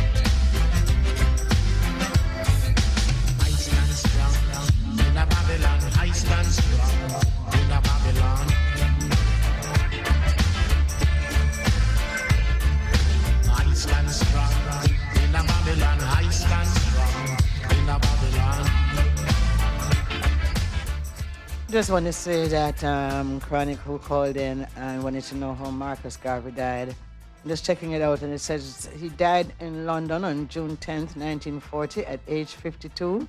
I stand strong in a Babylon. I stand strong in a Babylon. I stand strong in a Babylon. I stand strong in a Babylon.
Just want to say that Chronicle called in and wanted to know how Marcus Garvey died. Just checking it out, and it says he died in London on June 10th, 1940 at age 52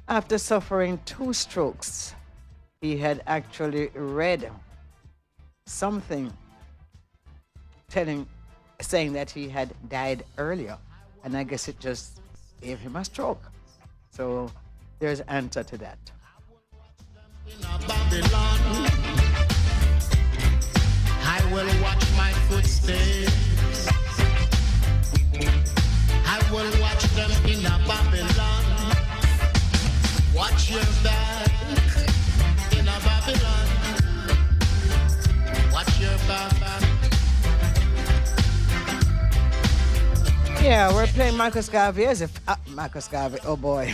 after suffering 2 strokes. He had actually read something saying that he had died earlier, and I guess it just gave him a stroke. So there's an answer to that.
In a Babylon, I will watch my footsteps. I will watch them in a Babylon. Watch your back in a Babylon. Watch your back.
Yeah, we're playing Marcus Garvey as if Marcus Garvey, oh boy,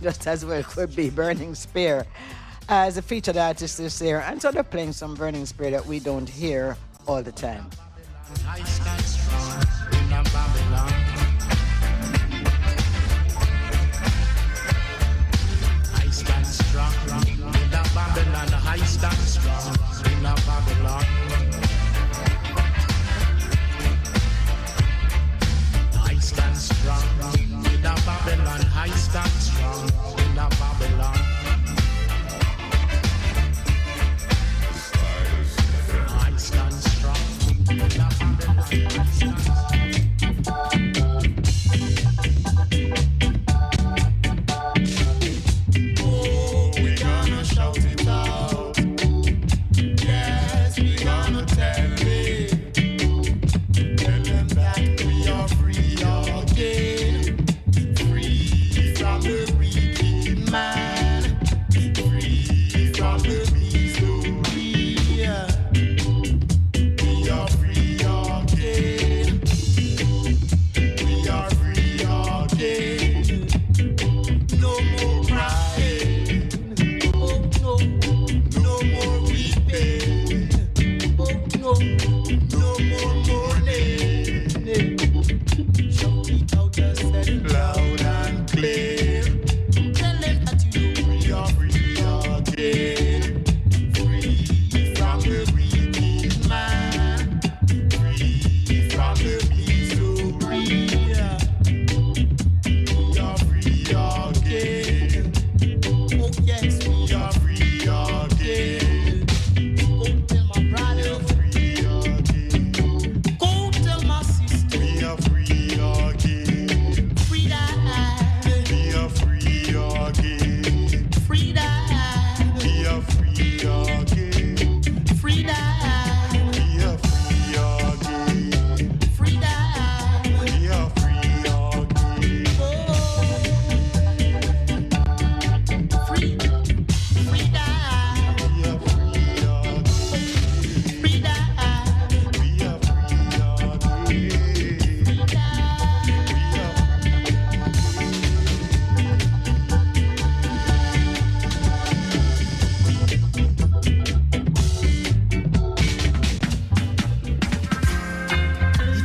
just as well could be Burning Spear as a featured artist this year. And so they're playing some Burning Spear that we don't hear all the time.
I stand strong in a Babylon. I stand strong in a Babylon. I stand strong in a Babylon. I stand strong in a Babylon. I stand strong in a Babylon.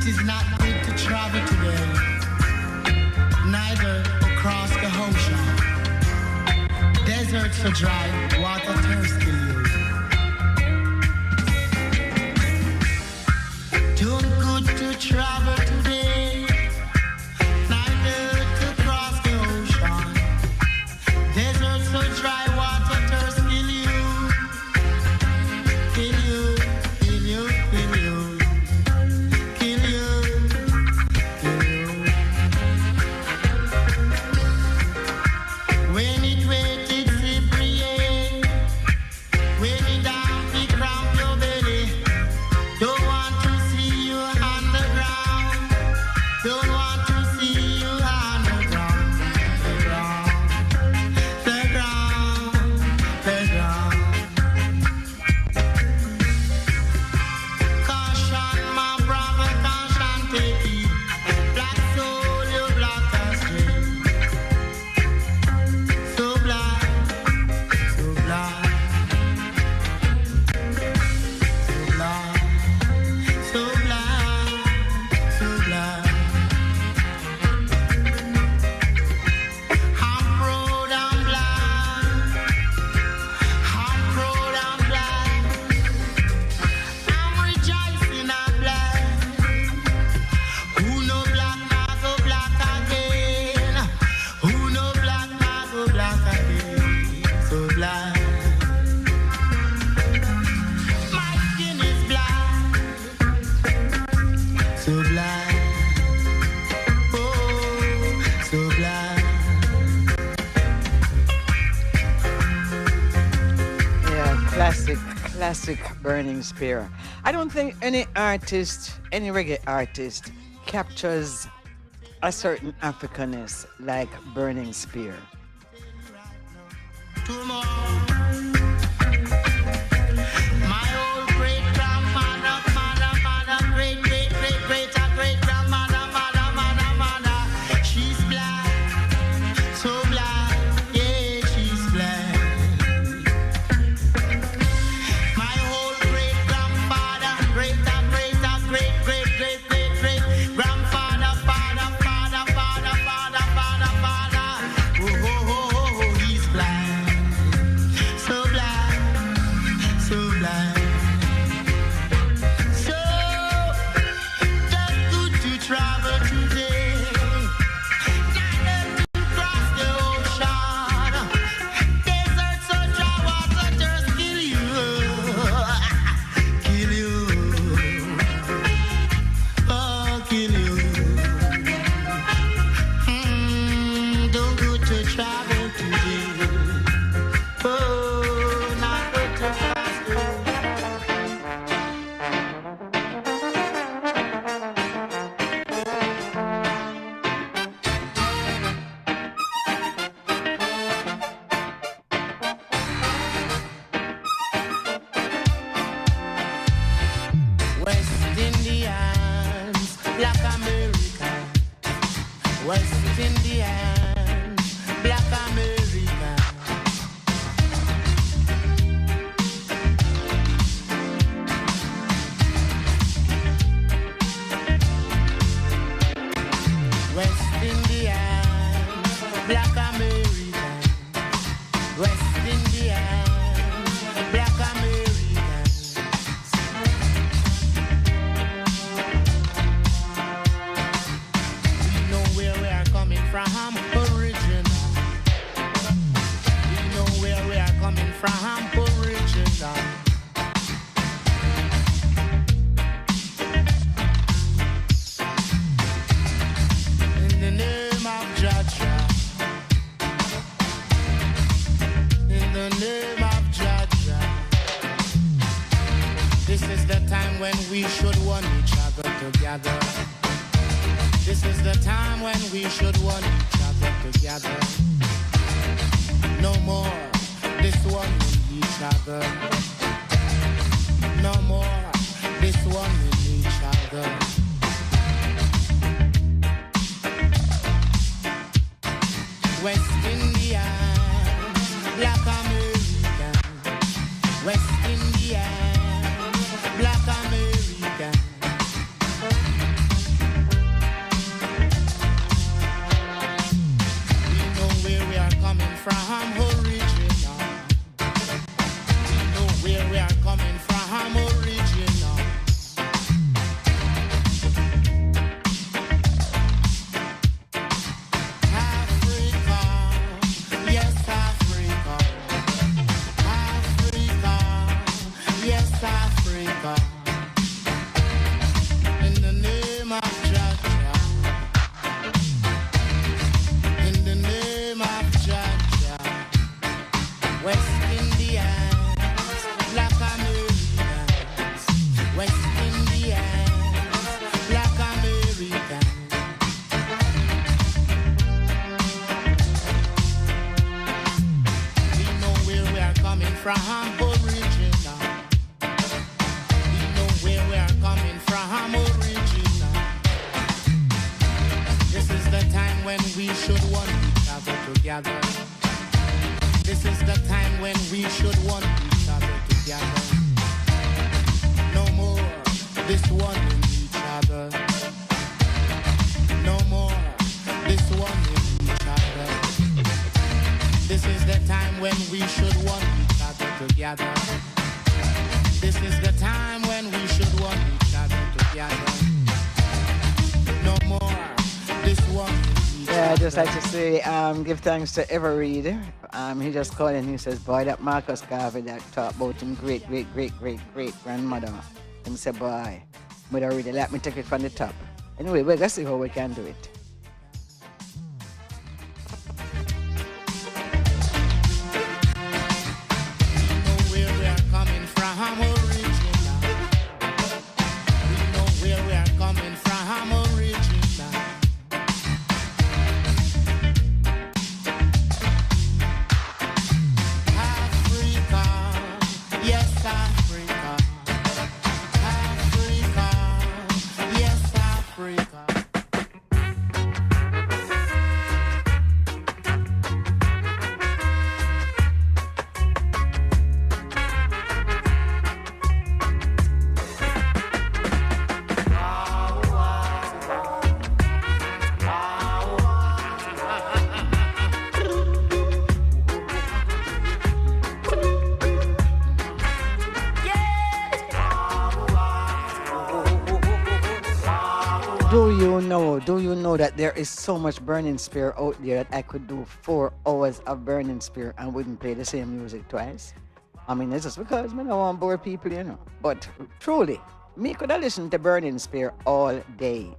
It is not good to travel today, neither across the ocean. Deserts are dry, water thirsty you. Don't good to travel today, neither to cross the ocean. Deserts are dry, water thirsty you. Kill you, kill you, kill you. When it wet, it slippery. When it dark, it cramp your belly. Don't want to see you on the ground. Don't want to see you on the ground. The ground, the ground. Caution, my brother, caution, take it. Black soul, you black as string. So blind, so blind, so blind, so blind, so blind. I'm proud and blind. I'm proud and blind. I'm rejoicing and blind. Who no black, now go black again. Who no black, now go black again. So blind. My skin is blind. So blind. Oh, so blind.
Yeah, classic Burning Spear. I don't think any artist, any reggae artist, captures a certain Africanness like Burning Spear.
My old great grandmother, great great great great great grandmother, mother. She's black, so black, yeah, she's black. My old great grandfather, great great great great great great great grandfather, father. Oh, he's black, so black, so black. So just good to travel today, neither to cross the ocean. Deserts so dry, water just kill you, kill you, oh, kill you. Don't good to travel today. Oh, not good to cross the West Indians, Black America. West Indians, Black America. West Indians, Black America. West Indians, Black Americans. We know where we are coming from, original. We know where we are coming from, original. In the name of Jaja, in the name of Jaja, this is the time when we should want each other together. This is the time when we should want each other together. No more this one with each other. No more this one with each other. West Indian, Black American. West Indian, Black American. we should want each other together. This is the time when we should want each other together. No more this wanting each other. No more this wanting each other. This is the time when we should want each other together. This is the time when we should want each other together. No more this one.
Yeah, I just like to say, give thanks to Everread. He just called and he says, boy, that Marcus Garvey that talked about him great grandmother. And said, boy, mother really let me take it from the top. Anyway, we're gonna see how we can do it. Do you know that there is so much Burning Spear out there that I could do 4 hours of Burning Spear and wouldn't play the same music twice? I mean, it's just because I don't want to bore people, you know. But truly, me could have listened to Burning Spear all day.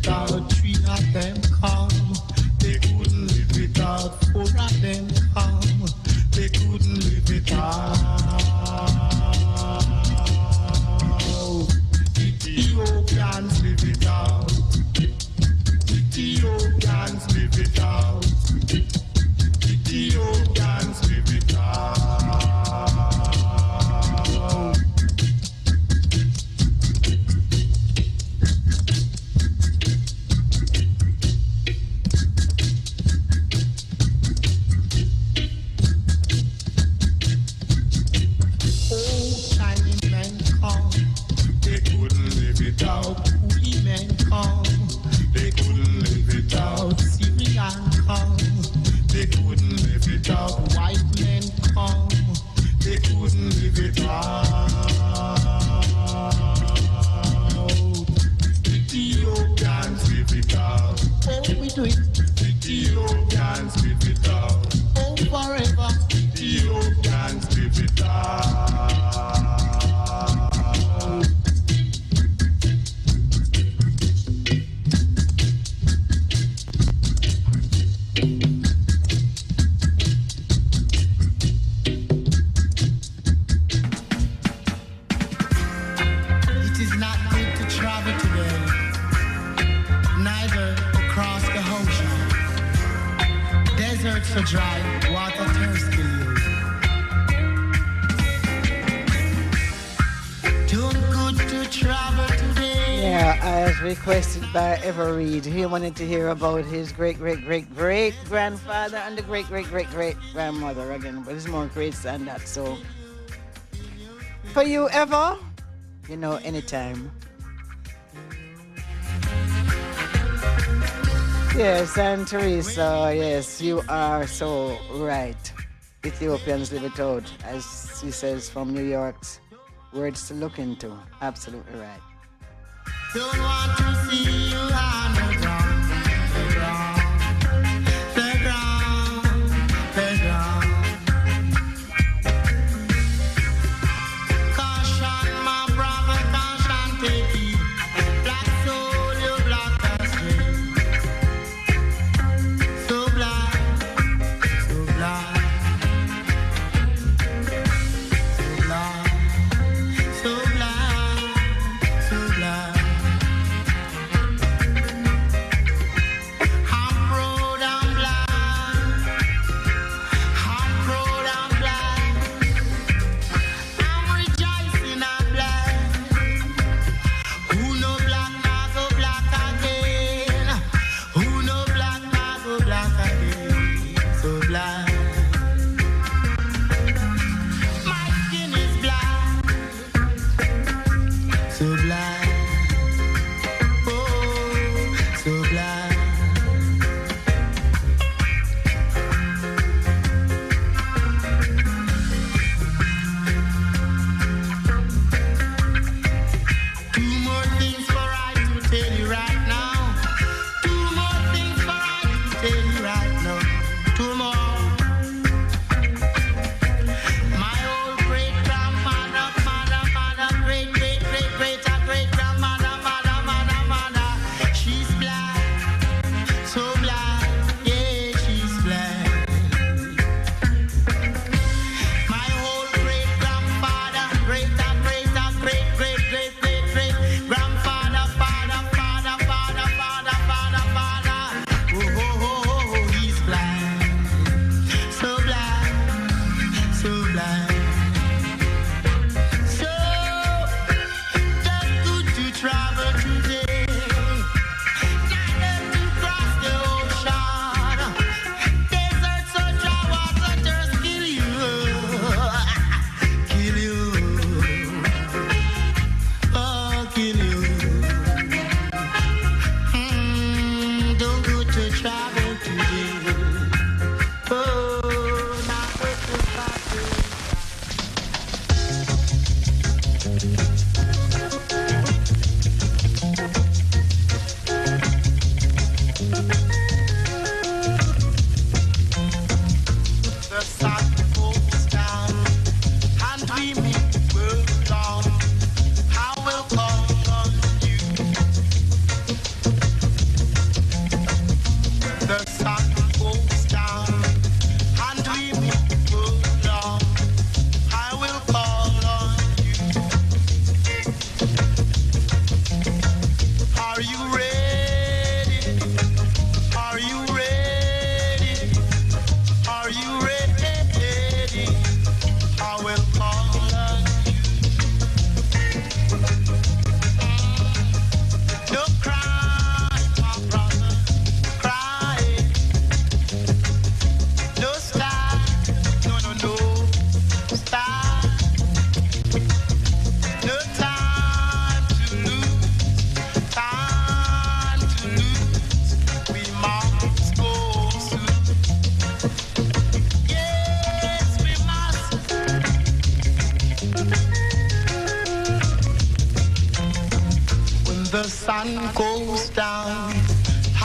without three of them come. They couldn't live without four of them come. They couldn't live without. Ethiopians live without. Ethiopians live without. Ethiopians live without. Without coolie men come, they couldn't live without Syrian come. They couldn't live without white men come. They couldn't live without Ethiopians live without. Oh, we do it. Ethiopians live without. Oh, forever. Ethiopians live without. So dry, water thirst kill you. Too good to travel today.
Yeah, as requested by Ever Reed, he wanted to hear about his great-great-great-great-grandfather and the great-great-great-great-grandmother again, but it's more great than that. So, for you, Ever, you know, anytime. Yes, and Teresa, yes, you are so right. Ethiopians live it out, as he says from New York's words to look into. Absolutely right.
Don't want to see you on the ground, the ground, the ground, the ground. Caution, my brother, caution, take it. Black soul, you black as shame. So black, so black, so black, so black, so black. I'm proud and black. I'm proud and black. I'm rejoicing and black. Who no black, now go black again. Who no black, now go black again. So black. My skin is black. So black. Oh, so black. Two more things for I to tell you right now. Two more things for I to tell you right now. Two more. My old great grandmother, great grandmother, mother. She's black, so black, yeah, she's black. My whole great grandfather, great grandfather, father. Oh, he's black, so black, so black. So just good to travel today. sun goes down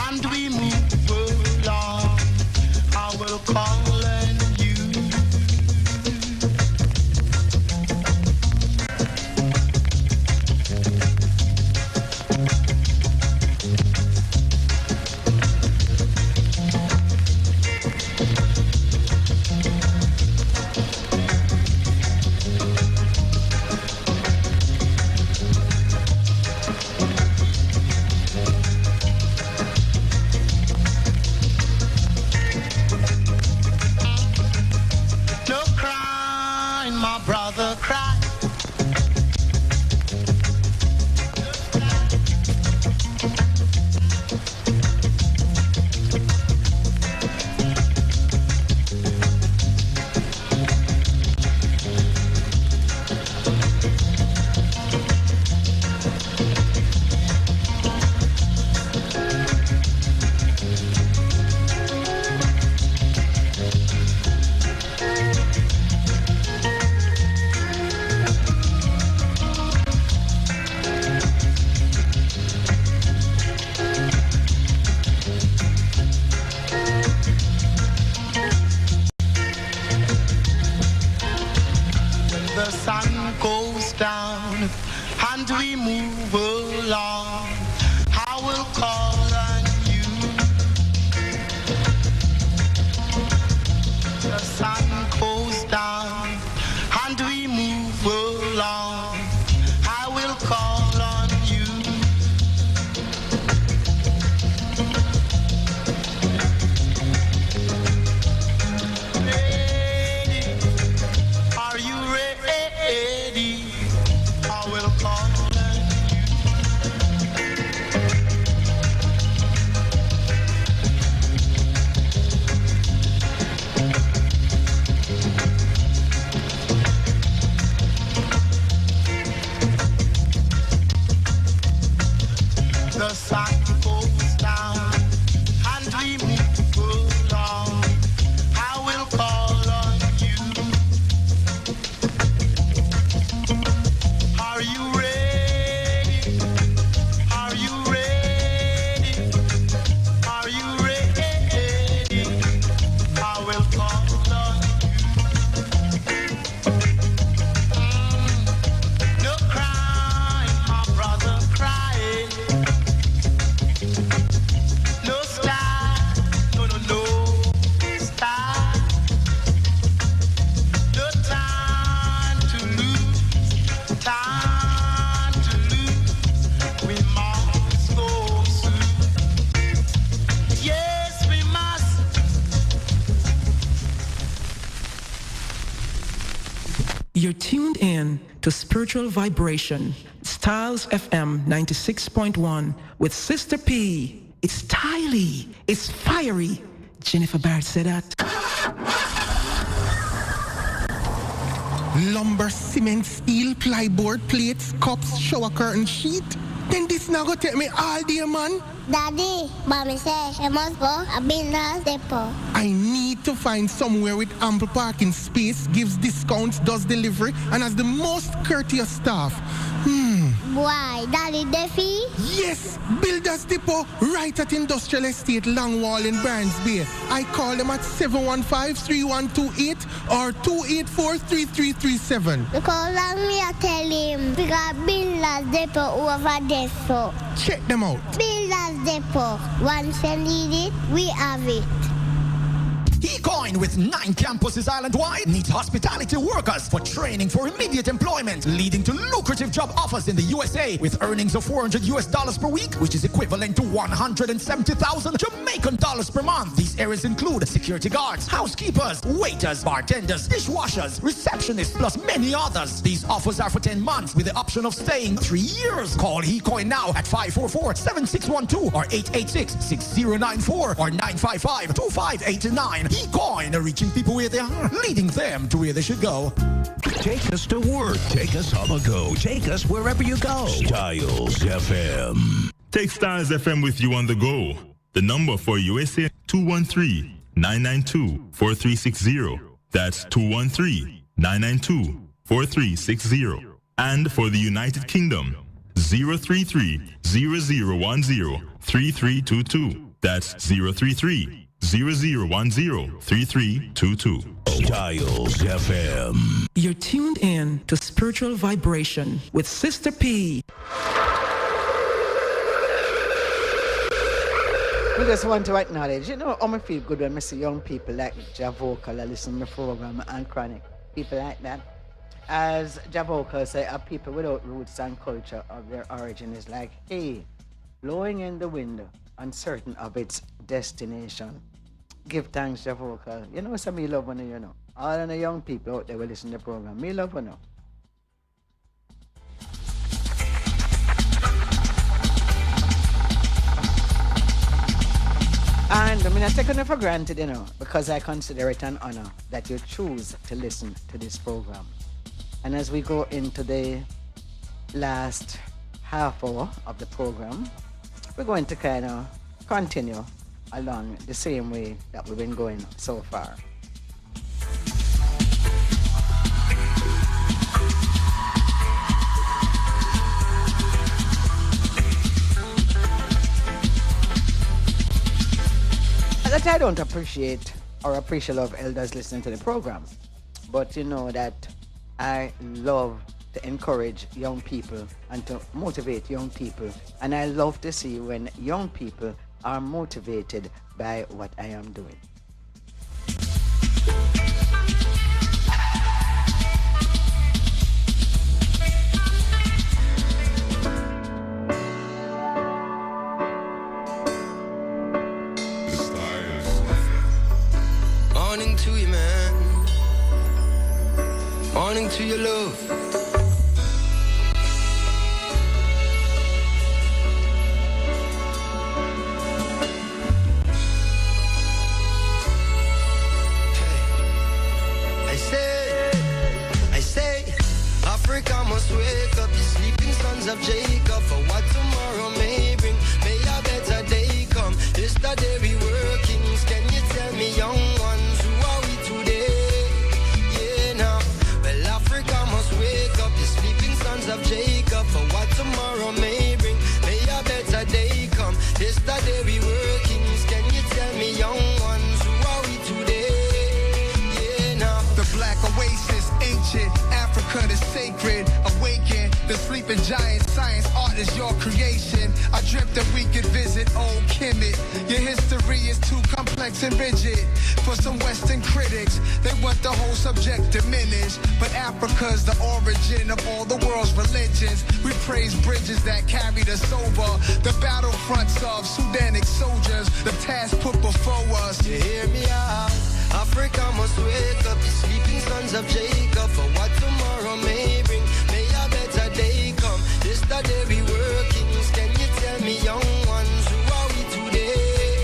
and we move along, I will call on you. No crying, my brother, cry. The sun goes down and we move along, I will call on you. The sun goes down and we move along, I will call on you. Are you ready? I will call on you. The sun goes down and we move along, I will call on you. Are you ready? Are you ready? Are you ready? I will call on you. No crying, my brother, crying. No stop, no stop. No time to lose, time to lose. We must go soon. Yes, we must.
You're tuned in to Spiritual Vibration, Styles FM 96.1 with Sister P. It's styly, it's fiery. Jennifer Barrett said that.
Lumber, cement, steel, plyboard, plates, cups, shower curtain, sheet. Then this now go take me all day, man.
Daddy, mommy says I must go a business depot.
I need to find somewhere with ample parking space, gives discounts, does delivery, and has the most courteous staff.
Why, Daddy Duffy?
Yes, Builders Depot, right at Industrial Estate, Longwall in Barnes Bay. I call them at 715-3128 or 284-3337.
Because me I tell him, we got Builders Depot over there, so.
Check them out.
Builders Depot, once you need it, we have it.
eCoin with 9 campuses island-wide needs hospitality workers for training for immediate employment, leading to lucrative job offers in the USA with earnings of $400 per week, which is equivalent to 170,000 Jamaican dollars per month. These areas include security guards, housekeepers, waiters, bartenders, dishwashers, receptionists, plus many others. These offers are for 10 months with the option of staying 3 years. Call eCoin now at 544-7612 or 886-6094 or 955-2589. eCoin, reaching people where they are, leading them to where they should go.
Take us to work. Take us on the go. Take us wherever you go. Styles FM.
Take Styles FM with you on the go. The number for USA 213-992-4360. That's 213-992-4360. And for the United Kingdom 033-0010-3322. That's 033-0010-3322.
Styles FM.
You're tuned in to Spiritual Vibration with Sister P.
We just want to acknowledge, I feel good when I see young people like Javocal listen to the program and Chronic. People like that. As Javocal say, are people without roots and culture of their origin is like, hey, blowing in the wind, uncertain of its destination. Give thanks, Javocal. Some me love when all of the young people out there will listen to the program. Me love when And I take it for granted, because I consider it an honor that you choose to listen to this program. And as we go into the last half hour of the program, we're going to kind of continue along the same way that we've been going so far. That I don't appreciate or appreciate of elders listening to the program, but that I love to encourage young people and to motivate young people, and I love to see when young people are motivated by what I am doing.
Morning to you, man. Morning to your love. I say, Africa must wake up, the sleeping sons of Jacob, for what tomorrow may bring. May a better day come. Yesterday we were kings. Can you tell me, young ones, who are we today? Yeah, now. Well, Africa must wake up, the sleeping sons of Jacob, for what tomorrow may bring. May a better day come. Yesterday we were kings. Can you tell me, young ones, who are we today? Yeah, now.
The black oasis, ancient Africa, the sacred, awaken. The sleeping giant, science, art is your creation. I dreamt that we could visit old Kemet. Your history is too complex and rigid for some Western critics. They want the whole subject diminished, but Africa's the origin of all the world's religions. We praise bridges that carried us over the battlefronts of Sudanic soldiers, the task put before us.
You hear me out? Africa must wake up, the sleeping sons of Jacob, for what tomorrow may bring. May a better day come. Yesterday we were kings. Can you tell me, young ones, who are we today?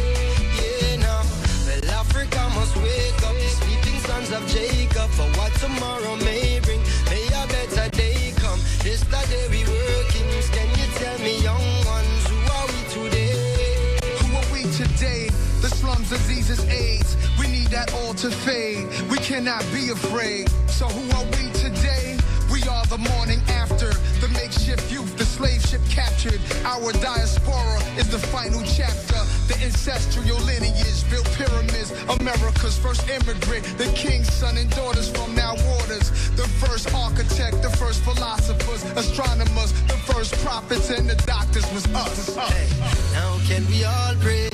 Yeah, now. Well, Africa must wake up, the sleeping sons of Jacob, for what tomorrow may bring. May a better day come. Yesterday we were kings. Can you tell me, young ones, who are we today?
Who are we today? The slums, diseases, AIDS. We need that all to fade. We cannot be afraid. So who are we today? We are the morning after, the makeshift youth, the slave ship captured. Our diaspora is the final chapter. The ancestral lineage built pyramids. America's first immigrant, the king's son and daughters from now waters. The first architect, the first philosophers, astronomers, the first prophets and the doctors was us.
Hey, now can we all pray,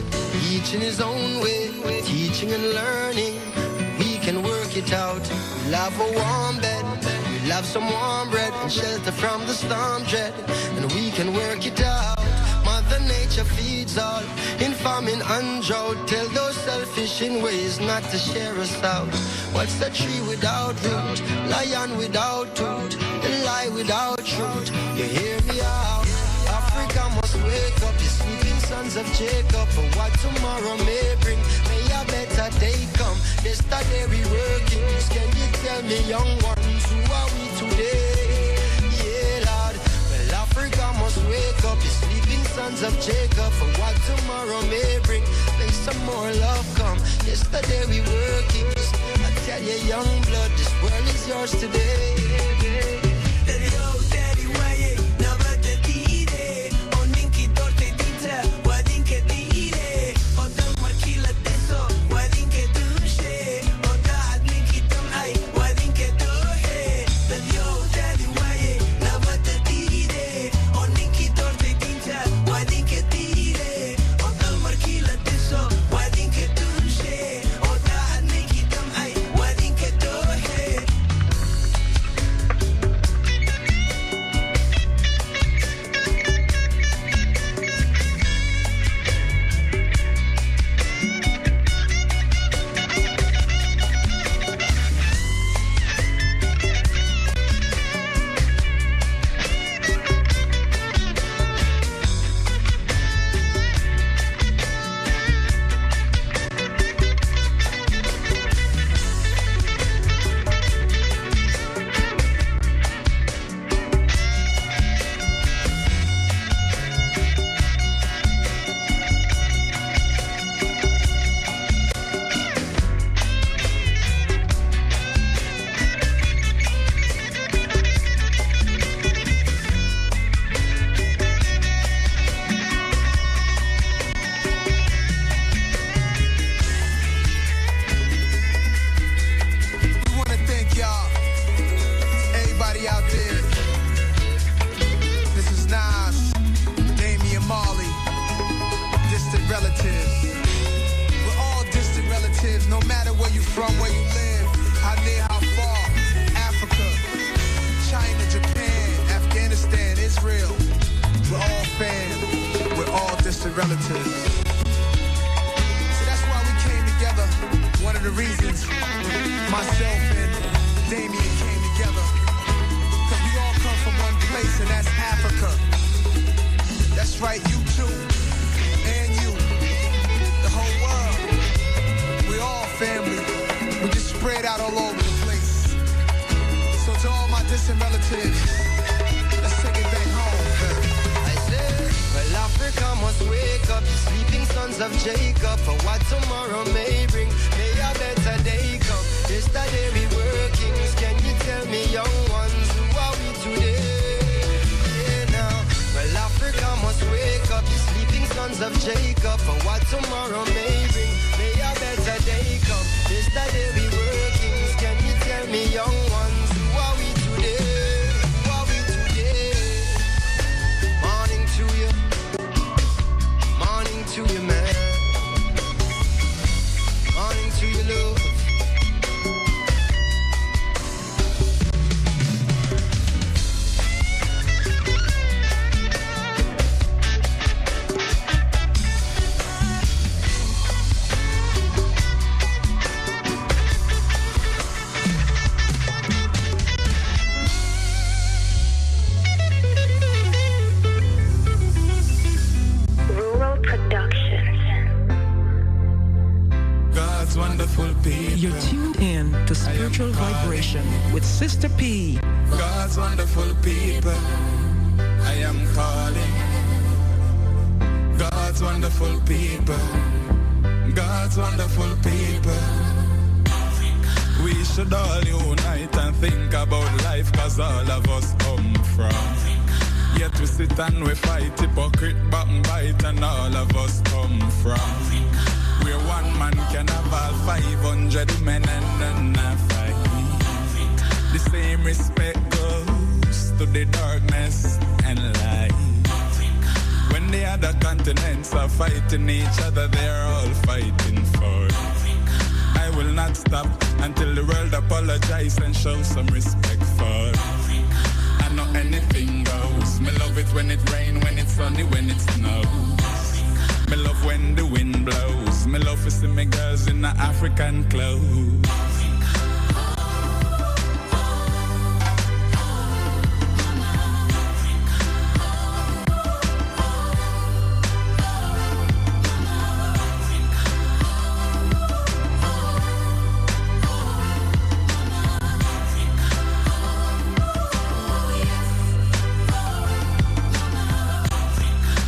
each in his own way, teaching and learning. We can work it out. We'll have a warm bed, we'll have some warm bread and shelter from the storm dread, and we can work it out. Mother Nature feeds all in famine and drought. Tell those selfish in ways not to share us out. What's the tree without root? Lion without tooth, the lie without truth. You hear me out? Africa must wake up, the sleeping sons of Jacob, for what tomorrow may bring. May a better day come. Yesterday we were kings. Can you tell me, young ones, who are we today? Yeah, Lord. Well, Africa must wake up, the sleeping sons of Jacob, for what tomorrow may bring. May some more love come. Yesterday we were kings. I tell you, young blood, this world is yours today. Daddy, oh, daddy, why you never the
distant relatives. We're all distant relatives, no matter where you from, where you live, how near, how far. Africa, China, Japan, Afghanistan, Israel. We're all fam. We're all distant relatives. So that's why we came together. One of the reasons myself and Damien came together. Because we all come from one place, and that's Africa. That's right, you too. And you. The whole world. We're all family. We just spread out all over the place. So to all my distant relatives, let's take it back home.
I said, well, Africa must wake up, the sleeping sons of Jacob, for what tomorrow may bring. May a better day come. Yesterday we were kings. Can you tell me, young ones, who are we today? Yeah, now. Well, Africa must wake up, the sleeping sons of Jacob, for what tomorrow may bring. May a better day come. Yesterday we were kings. Can you tell me, young ones, who are we today? Who are we today? Morning to you. Morning to you, man. Morning to you, love.
You're tuned in to Spiritual Vibration with Sister P.
God's wonderful people, I am calling. God's wonderful people, God's wonderful people. We should all unite and think about life, cause all of us come from. Yet we sit and we fight, hypocrite, backbite, and all of us come from. Where one man can have all 500 men and a fight. The same respect goes to the darkness and light. When the other continents are fighting each other, they're all fighting for. I will not stop until the world apologize and show some respect for. I know anything goes. Me love it when it rain, when it's sunny, when it snows. Me love when the wind blows. Me love to see me girls in the African clothes.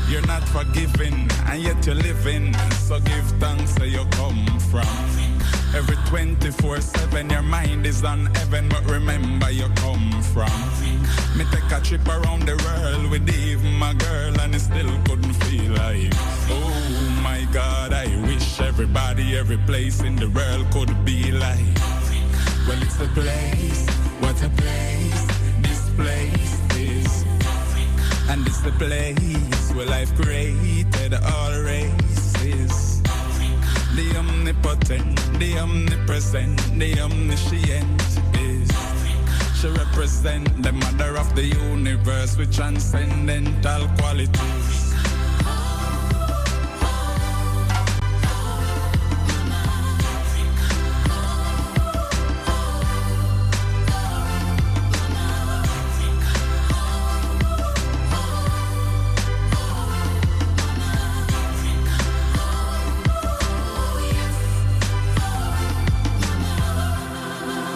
You're not forgiving, and yet you're living. So give thanks where you come from. Every 24/7 your mind is on heaven, but remember you come from. Me take a trip around the world with even my girl, and it still couldn't feel like. Oh my God, I wish everybody, every place in the world could be like. Well, it's a place, what a place, this place is. And it's the place where life created all races. The omnipotent, the omnipresent, the omniscient is. She represent the mother of the universe with transcendental qualities.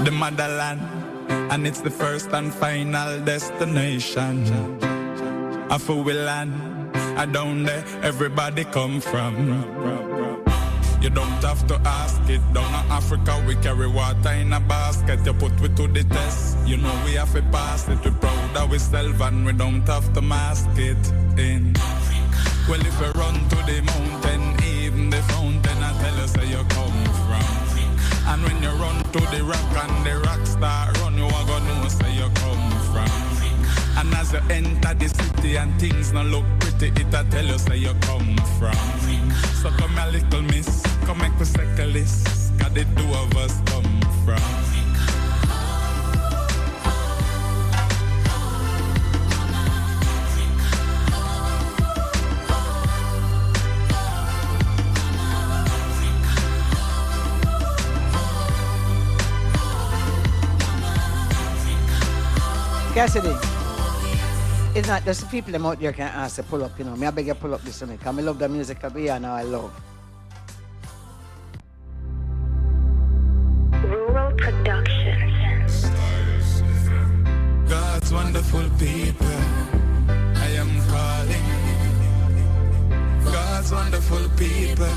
The motherland, and it's the first and final destination. After we land, I down there everybody come from. You don't have to ask it. Down in Africa we carry water in a basket. You put we to the test. You know we have to pass it. We proud of ourselves and we don't have to mask it in. Well, if we run to the mountain, even the fountain, I tell us where you come from. And when you run to the rock and the rock start run, you are gonna know where you come from. And as you enter the city and things not look pretty, it'll tell you where you come from. So come a little miss, come make us take a list, 'cause the two of us come from.
Cassidy, it's not just the people them out there can ask to pull up, you know. Me I beg you pull up this one, because I love the music of here now I love.
Rural Productions.
God's wonderful people, I am calling. God's wonderful people.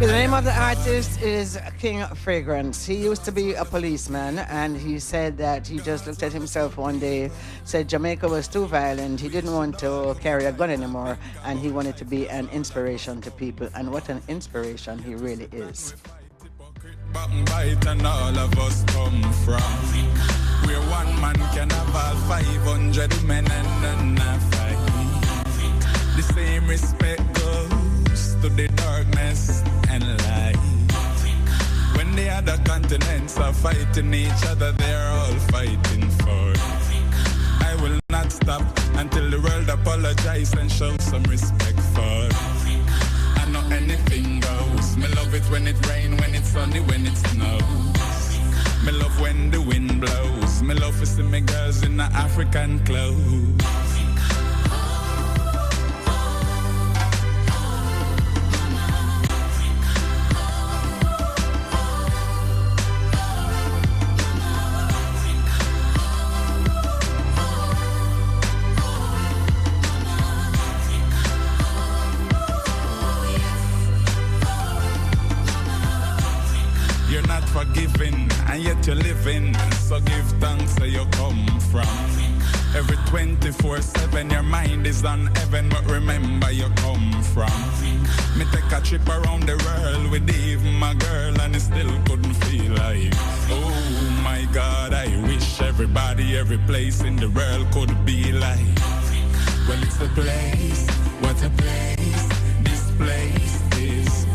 The name of the artist is King Fragrance. He used to be a policeman, and he said that he just looked at himself one day, said Jamaica was too violent, he didn't want to carry a gun anymore, and he wanted to be an inspiration to people. And what an inspiration he really is.
Bite and all of us come from, where one man can have all 500 men and not fight. The same respect goes to the darkness and light. When the other continents are fighting each other, they're all fighting for. I will not stop until the world apologize and show some respect for. I know anything goes. Me love it when it rain, when it's sunny, when it snows. Me love when the wind blows. Me love to see me girls in the African clothes. Forgiving and yet you're living, so give thanks where you come from. Every 24/7 your mind is on heaven, but remember you come from. Me take a trip around the world with even my girl, and it still couldn't feel like. Oh my God, I wish everybody, every place in the world could be like. Well, it's a place, what a place, this place is.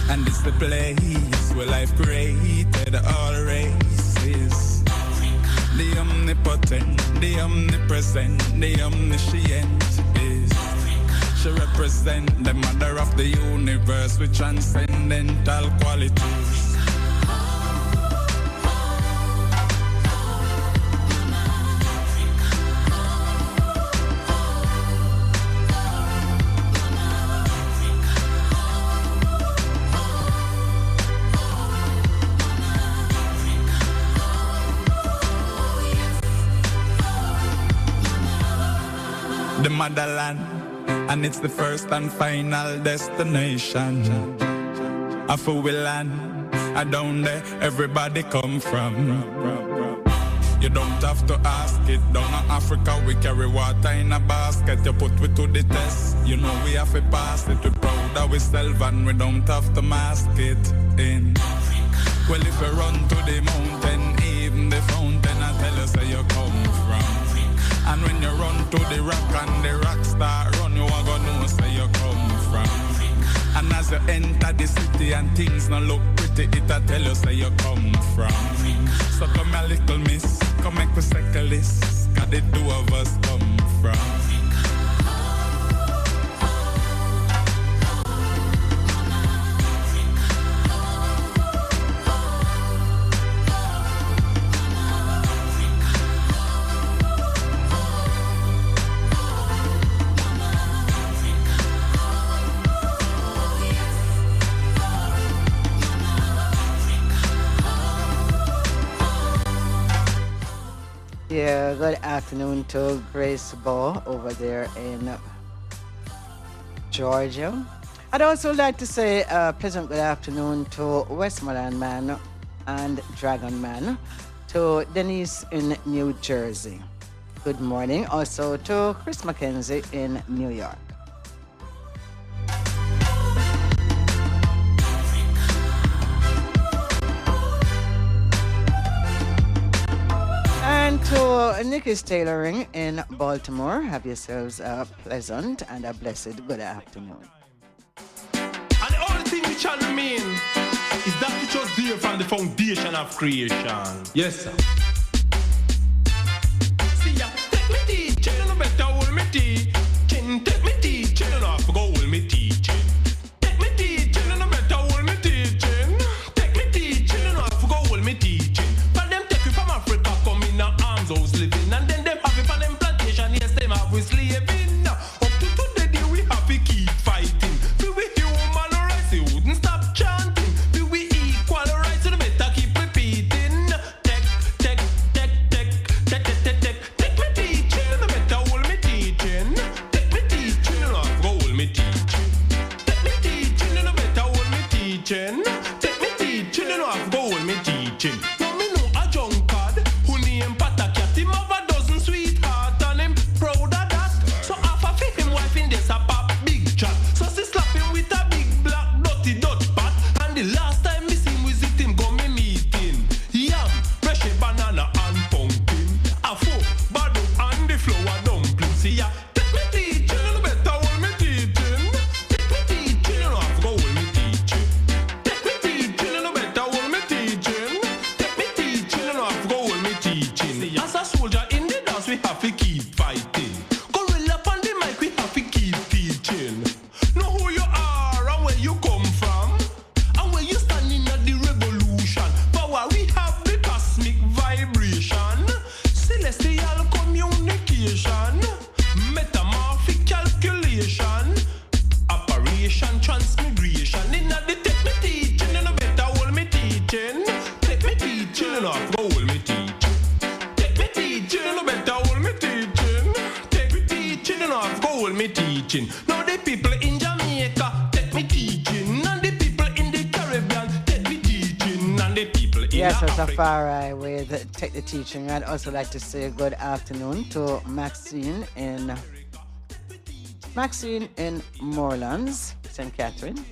And it's the place where life created all races. The omnipotent, the omnipresent, the omniscient is. She represent the mother of the universe with transcendental qualities. The motherland, and it's the first and final destination. Of we land, and down there everybody come from. You don't have to ask it. Down in Africa we carry water in a basket. You put we to the test. You know we have to pass it. We're proud of ourselves and we don't have to mask it in. Well, if you run to the mountain, even the fountain, I tell you where you come from. And when you run to the rock and the rock start run, you are gonna know where you come from. And as you enter the city and things not look pretty, it'll tell you where you come from. So come a little miss, come make us take a list, 'cause the two of us come from.
Yeah, good afternoon to Grace Ball over there in Georgia. I'd also like to say a pleasant good afternoon to Westmoreland Man and Dragon Man, to Denise in New Jersey. Good morning also to Chris McKenzie in New York. And to Nikki's Tailoring in Baltimore. Have yourselves a pleasant and a blessed good afternoon.
And the only thing which shall remain is that which was there from the foundation of creation. Yes, sir. See ya, take me teaching, no better hold me teaching. Take me teaching, no have to go hold me teaching. Take me teaching, no better hold me teaching. Take me teaching, no have to go hold me teaching. But them take you from Africa, come in a arms house living, and then them have it for them plantation. Yes, them have we slaving. Up to today, we have to keep fighting. We human rights, we wouldn't stop chanting. We equal rights, so the better keep repeating. Take me teaching, the better hold me teaching. Take me teaching, no have to hold me teaching. Take me teaching, no better hold me teaching. Take me teaching, no have to hold me teaching. Now me know a drunkard who name Patakat. Him have a dozen sweetheart and him proud of that. So half of him wife in this a pop big chat. So she slap him with a big black dirty Dutch pat. And the last time me see him visit him go me meeting. Yam, fresh banana and pumpkin. A four, bado and the flour dumpling. See ya, take me teaching, no better hold me teaching. Take me teaching, no have to go hold me teaching. Take me teaching, no better hold me teaching. Take me teaching, no have to go hold me teaching. As a soldier in the dance, we have to keep fighting. Gorilla on the mic, we have to keep teaching. Know who you are and where you come from, and where you standing at the revolution. Power, we have the cosmic vibration, celestial communication, metamorphic calculation, operation transmigration. In the take me teaching, no better hold me teaching. Take me teaching, no have to hold me teaching. Take me teaching, no better hold me teaching. Take me teaching, no have to hold me teaching. Now the people in Jamaica, take me teaching, and the people in the Caribbean, take me teaching, and the people in
Yes, it's a
Africa.
far eye with Take the Teaching. I'd also like to say good afternoon to Maxine in Morelands, St. Catherine.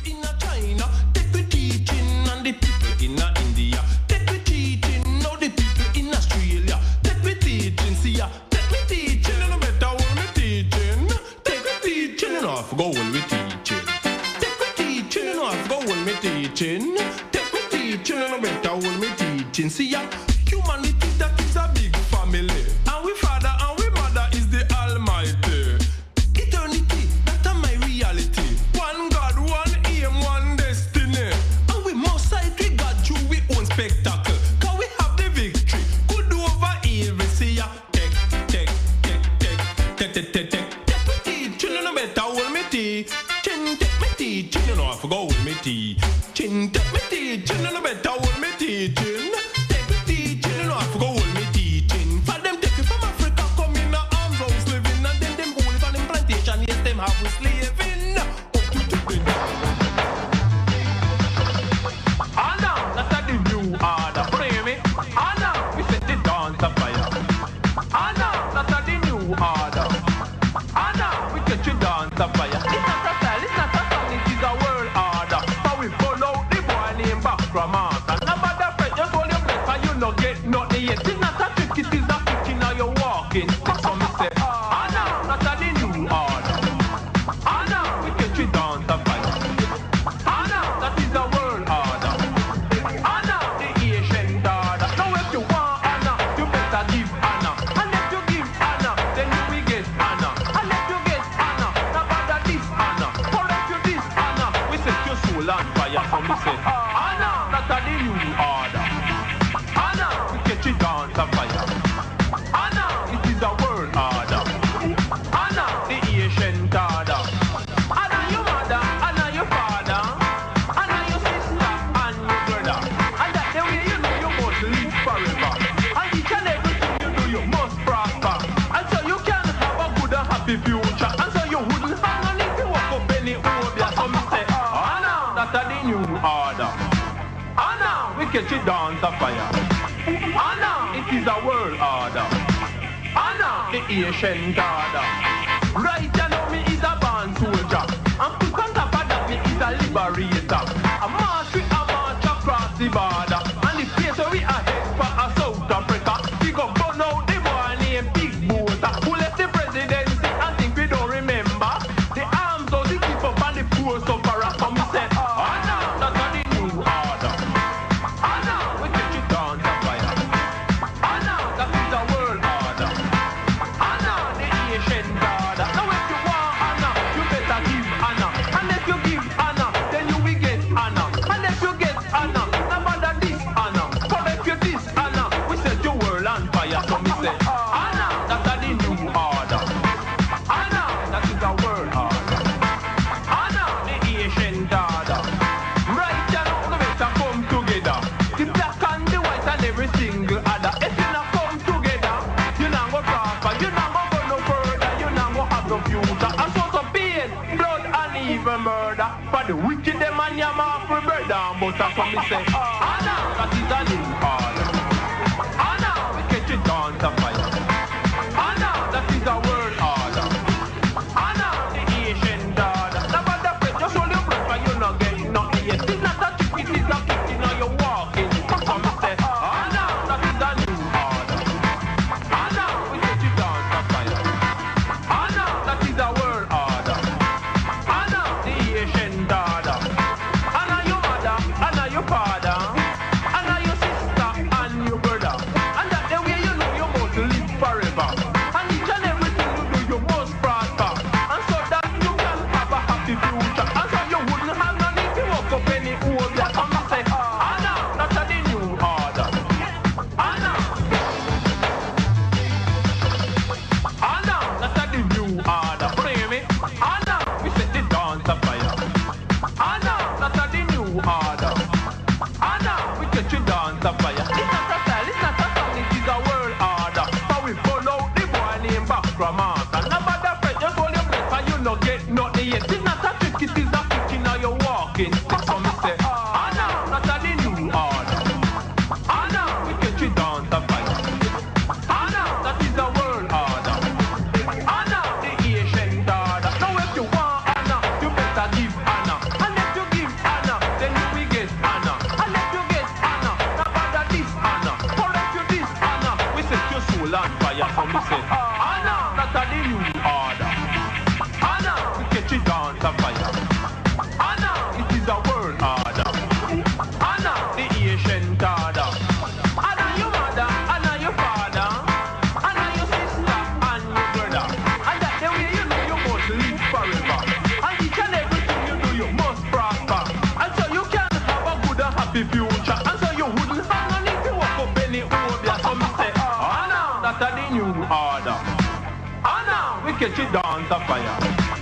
In China, take me teaching, and the people in India, take me teaching. Now the people in Australia, take me teaching. See ya, take me teaching, and no better hold me teaching. Take me teaching, and no have to go hold me teaching. Take me teaching, and no have to go hold me teaching. Take me teaching, and no better hold me teaching. See ya, humanity that is a big family, and we father and we mother is the Almighty. Eternity, that are my reality. One God, one aim, one destiny. And we must fight with God through we own spectacle. Cause we have the victory. Good over evil. See ya. Take me teaching, no better hold me teaching. Take me teaching, no have to go hold me teaching. Take me teaching, no better hold me teaching. Take me teaching, no have to go hold me teaching. For them take you from Africa, come in a arms house living, and then them hold on them plantation. Yes, them have we slaving. Anna, that's a the new order. Pray me. Anna, we set the dance afire. Anna, that's a the new order. Anna, we get you dance afire. It's not a style, it's not a song, it is a world order. So we follow the boy named Backramata. Nobody afraid, just hold your breath and you no get nothing yet. It's not a trick, it is a trick, now you're walking. So me say, Anna, that's a the new order. Anna, we get you dance afire. Anna, that is the world order. Anna, the ancient order. Now if you want Anna, you better give Anna. And if you give Anna, then you will get Anna. And if you get Anna, now bother this Anna. For if you this Anna, we set your soul on fire. So me say, Anna, that's the new order. Anna, we get you dance afire. Anna, it is the world order. Anna, the ancient order. Anna, your mother, Anna, your father, Anna, your sister, and your brother. And that the way you know you must live forever. And each and everything you do, you must prosper. And so you can have a good and happy future. And so you wouldn't hang on if you walk up any obia. So me say, Anna, that's the new order. Anna, we get you dance a fire. Anna, it is a world order. Anna, the ancient order. Right, you know me is a born soldier. And put on top of that, me is a liberator. A march across the border. And the place where we are head for a South Africa. We go burn out even murder. For the wicked them and your mouth for bread and butter. So me say, Anna, that is a new order. Anna, we catch it down to fire. Anna, that is a world order. Anna, the Asian daughter. Now but the bread, just hold your breath and you not get nothing yet. It's not a trick, it is a kick, you know you're walking. So me say, Anna, that is a new order. Anna, we catch it down to fire. Anna, that is a world order. Anna, the Asian daughter. Anna, your mother. Anna, your father. Anna, your sister and your brother. And that the way you know you're going to live forever. And each and everything you do, you must prosper. And so that you can have a happy future. And so you wouldn't have no need to walk up any old that come and say, Anna, that's a the new order. Anna. Anna, that's a the new order. Play me. Anna, we set the dance on fire. Anna, that's a the new order. Anna, we catch you dance on fire. It's not a style, it's not a song, it is a world order. So we follow the boy named Bakramata. Now but the friend, just hold your breath and you no get nothing yet. It's not a trick, it is a kitchen now you're walking. So me say, Anna, that's a the new order. Anna, we catch you dance on fire. Anna, that is a world order. Anna, the Asian daughter. Now if you want Anna, you better give Anna. And if you give Anna, then you will get Anna. And if you get Anna, now bother this Anna. For if you this Anna, we set your soul on fire. So me say, Anna, that's a the new order. Anna, we catch it down to fire. Anna, it is a world order. Anna, the Asian daughter. Anna, your mother. Anna, your father. Anna, your sister and your brother. And that the way you know you must live forever. And each and everything you do, you must prosper. And so you can have a good and happy future. And so you wouldn't have no need to walk up any obia. So me say, Anna, that's a the new order. Anna, we catch it down to fire.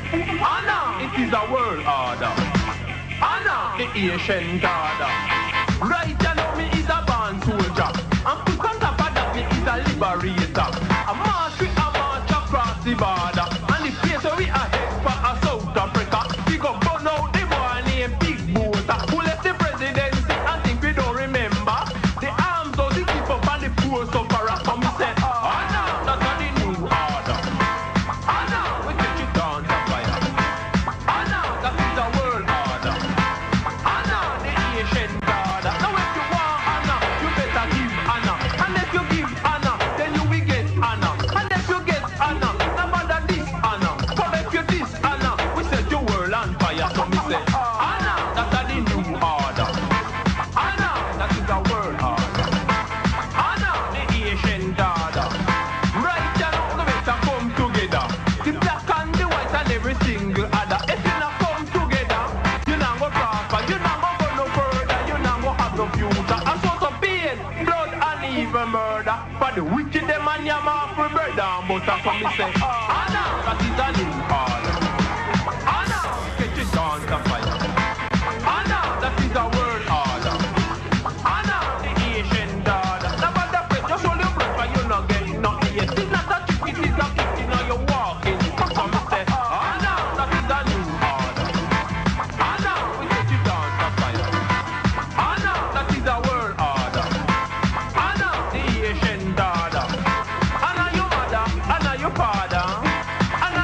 Anna, it is a world order. Anna, the Asian daughter. Right, you know me is a born soldier. And put on top of that, me is a liberator. A march across the border. And the place where we are head for a South Africa. We go burn out the boy named Big Bota, who left the presidency and think we don't remember. The arms of the keep up and the poor sufferer. So me said, Anna, that's a the new order. Anna, we catch it down to fire. Anna, that is a world order. Anna, the Asian daughter. Now if you want Anna, you better give Anna. And if you give Anna, then you will get Anna. And if you get Anna, no matter this Anna. For if you this Anna, we set your world on fire. So me say, Anna, that's a the new order. Anna, that is a world order. Anna, the Asian daughter. Right, you know, we better come together. The black and the white and every single other. If you not come together, you not go prosper. You not go no further. You not go have no future. And so some pain, blood and even murder. For the wicked them and your mouth for bread and butter. So me say, Anna, that is a new order. Anna, catch it down to fire. Anna, that is a world order. Anna, the Asian daughter. Now but the breath, just hold your breath and you not get nothing yet. It's not a trick, it is a kick, you know you're walking. So me say, Anna, that is a new order. Anna, we catch it down to fire. Anna, that is a world order. Anna, the Asian daughter. Anna, your mother. Anna, your father. Anna,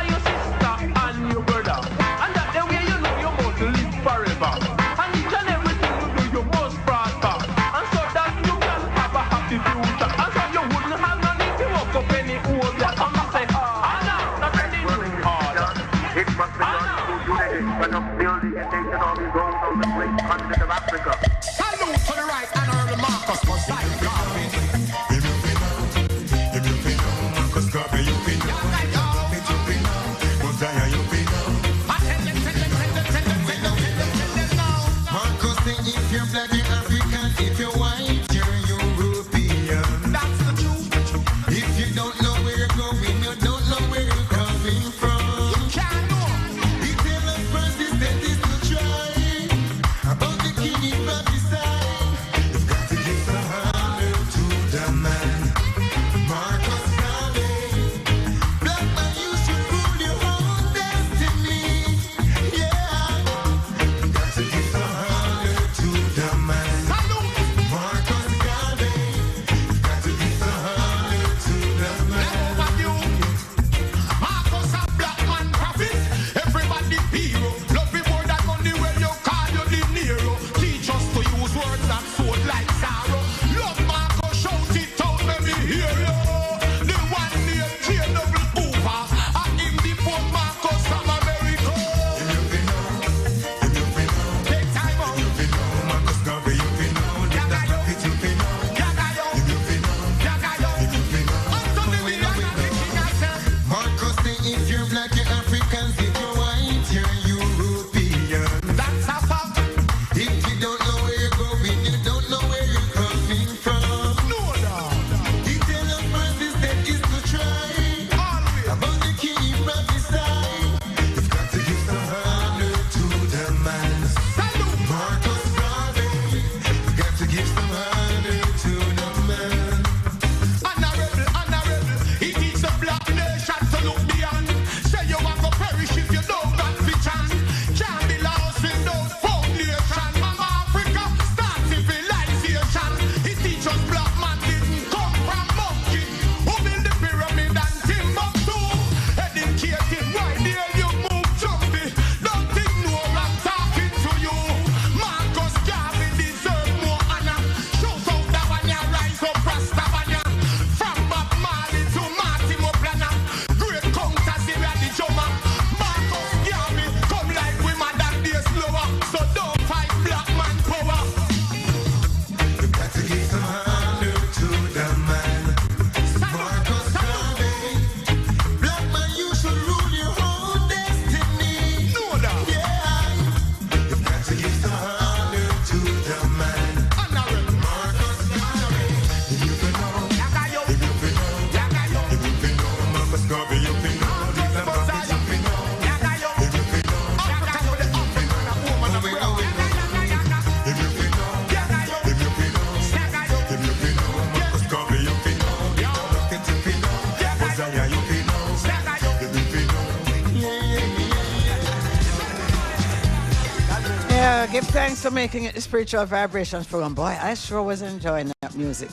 Give thanks for making it the Spiritual Vibrations program. Boy, I sure was enjoying that music.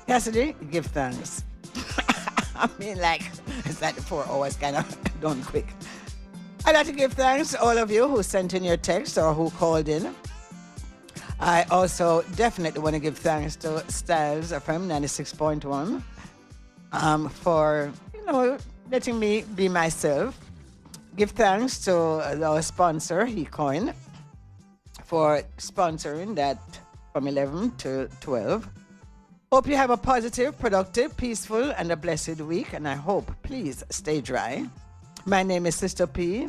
Cassidy, give thanks. I mean, like, it's like the 4 hours kind of done quick. I'd like to give thanks to all of you who sent in your text or who called in. I also definitely want to give thanks to Styles FM 96.1 for, letting me be myself. Give thanks to our sponsor, HeCoin, for sponsoring that from 11 to 12. Hope you have a positive, productive, peaceful, and a blessed week, and I hope, please, stay dry. My name is Sister P.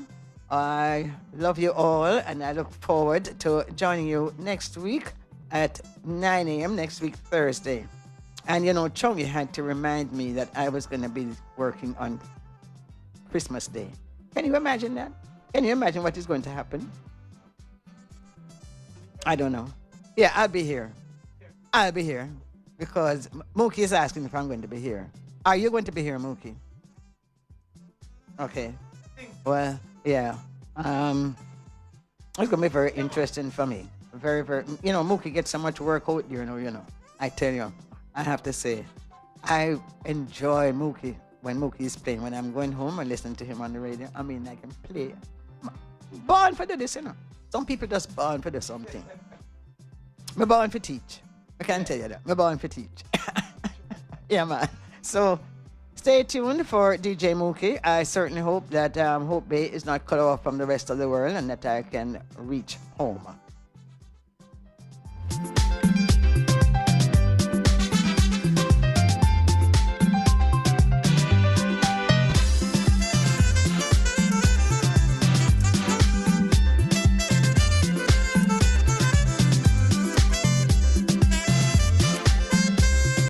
I love you all, and I look forward to joining you next week at 9 a.m. next week, Thursday. And, Chongi had to remind me that I was going to be working on Christmas Day. Can you imagine that? Can you imagine what is going to happen? I don't know. Yeah, I'll be here. I'll be here because Mookie is asking if I'm going to be here. Are you going to be here, Mookie? Okay. Well, yeah. It's going to be very interesting for me. Very, very. Mookie gets so much work out, I tell you, I have to say, I enjoy Mookie when Mookie is playing. When I'm going home and listening to him on the radio, I mean, I can play. Born for this, Some people just born for do something. I'm born for teach. I can tell you that. I'm born for teach. Yeah, man. So stay tuned for DJ Mookie. I certainly hope that Hope Bay is not cut off from the rest of the world and that I can reach home.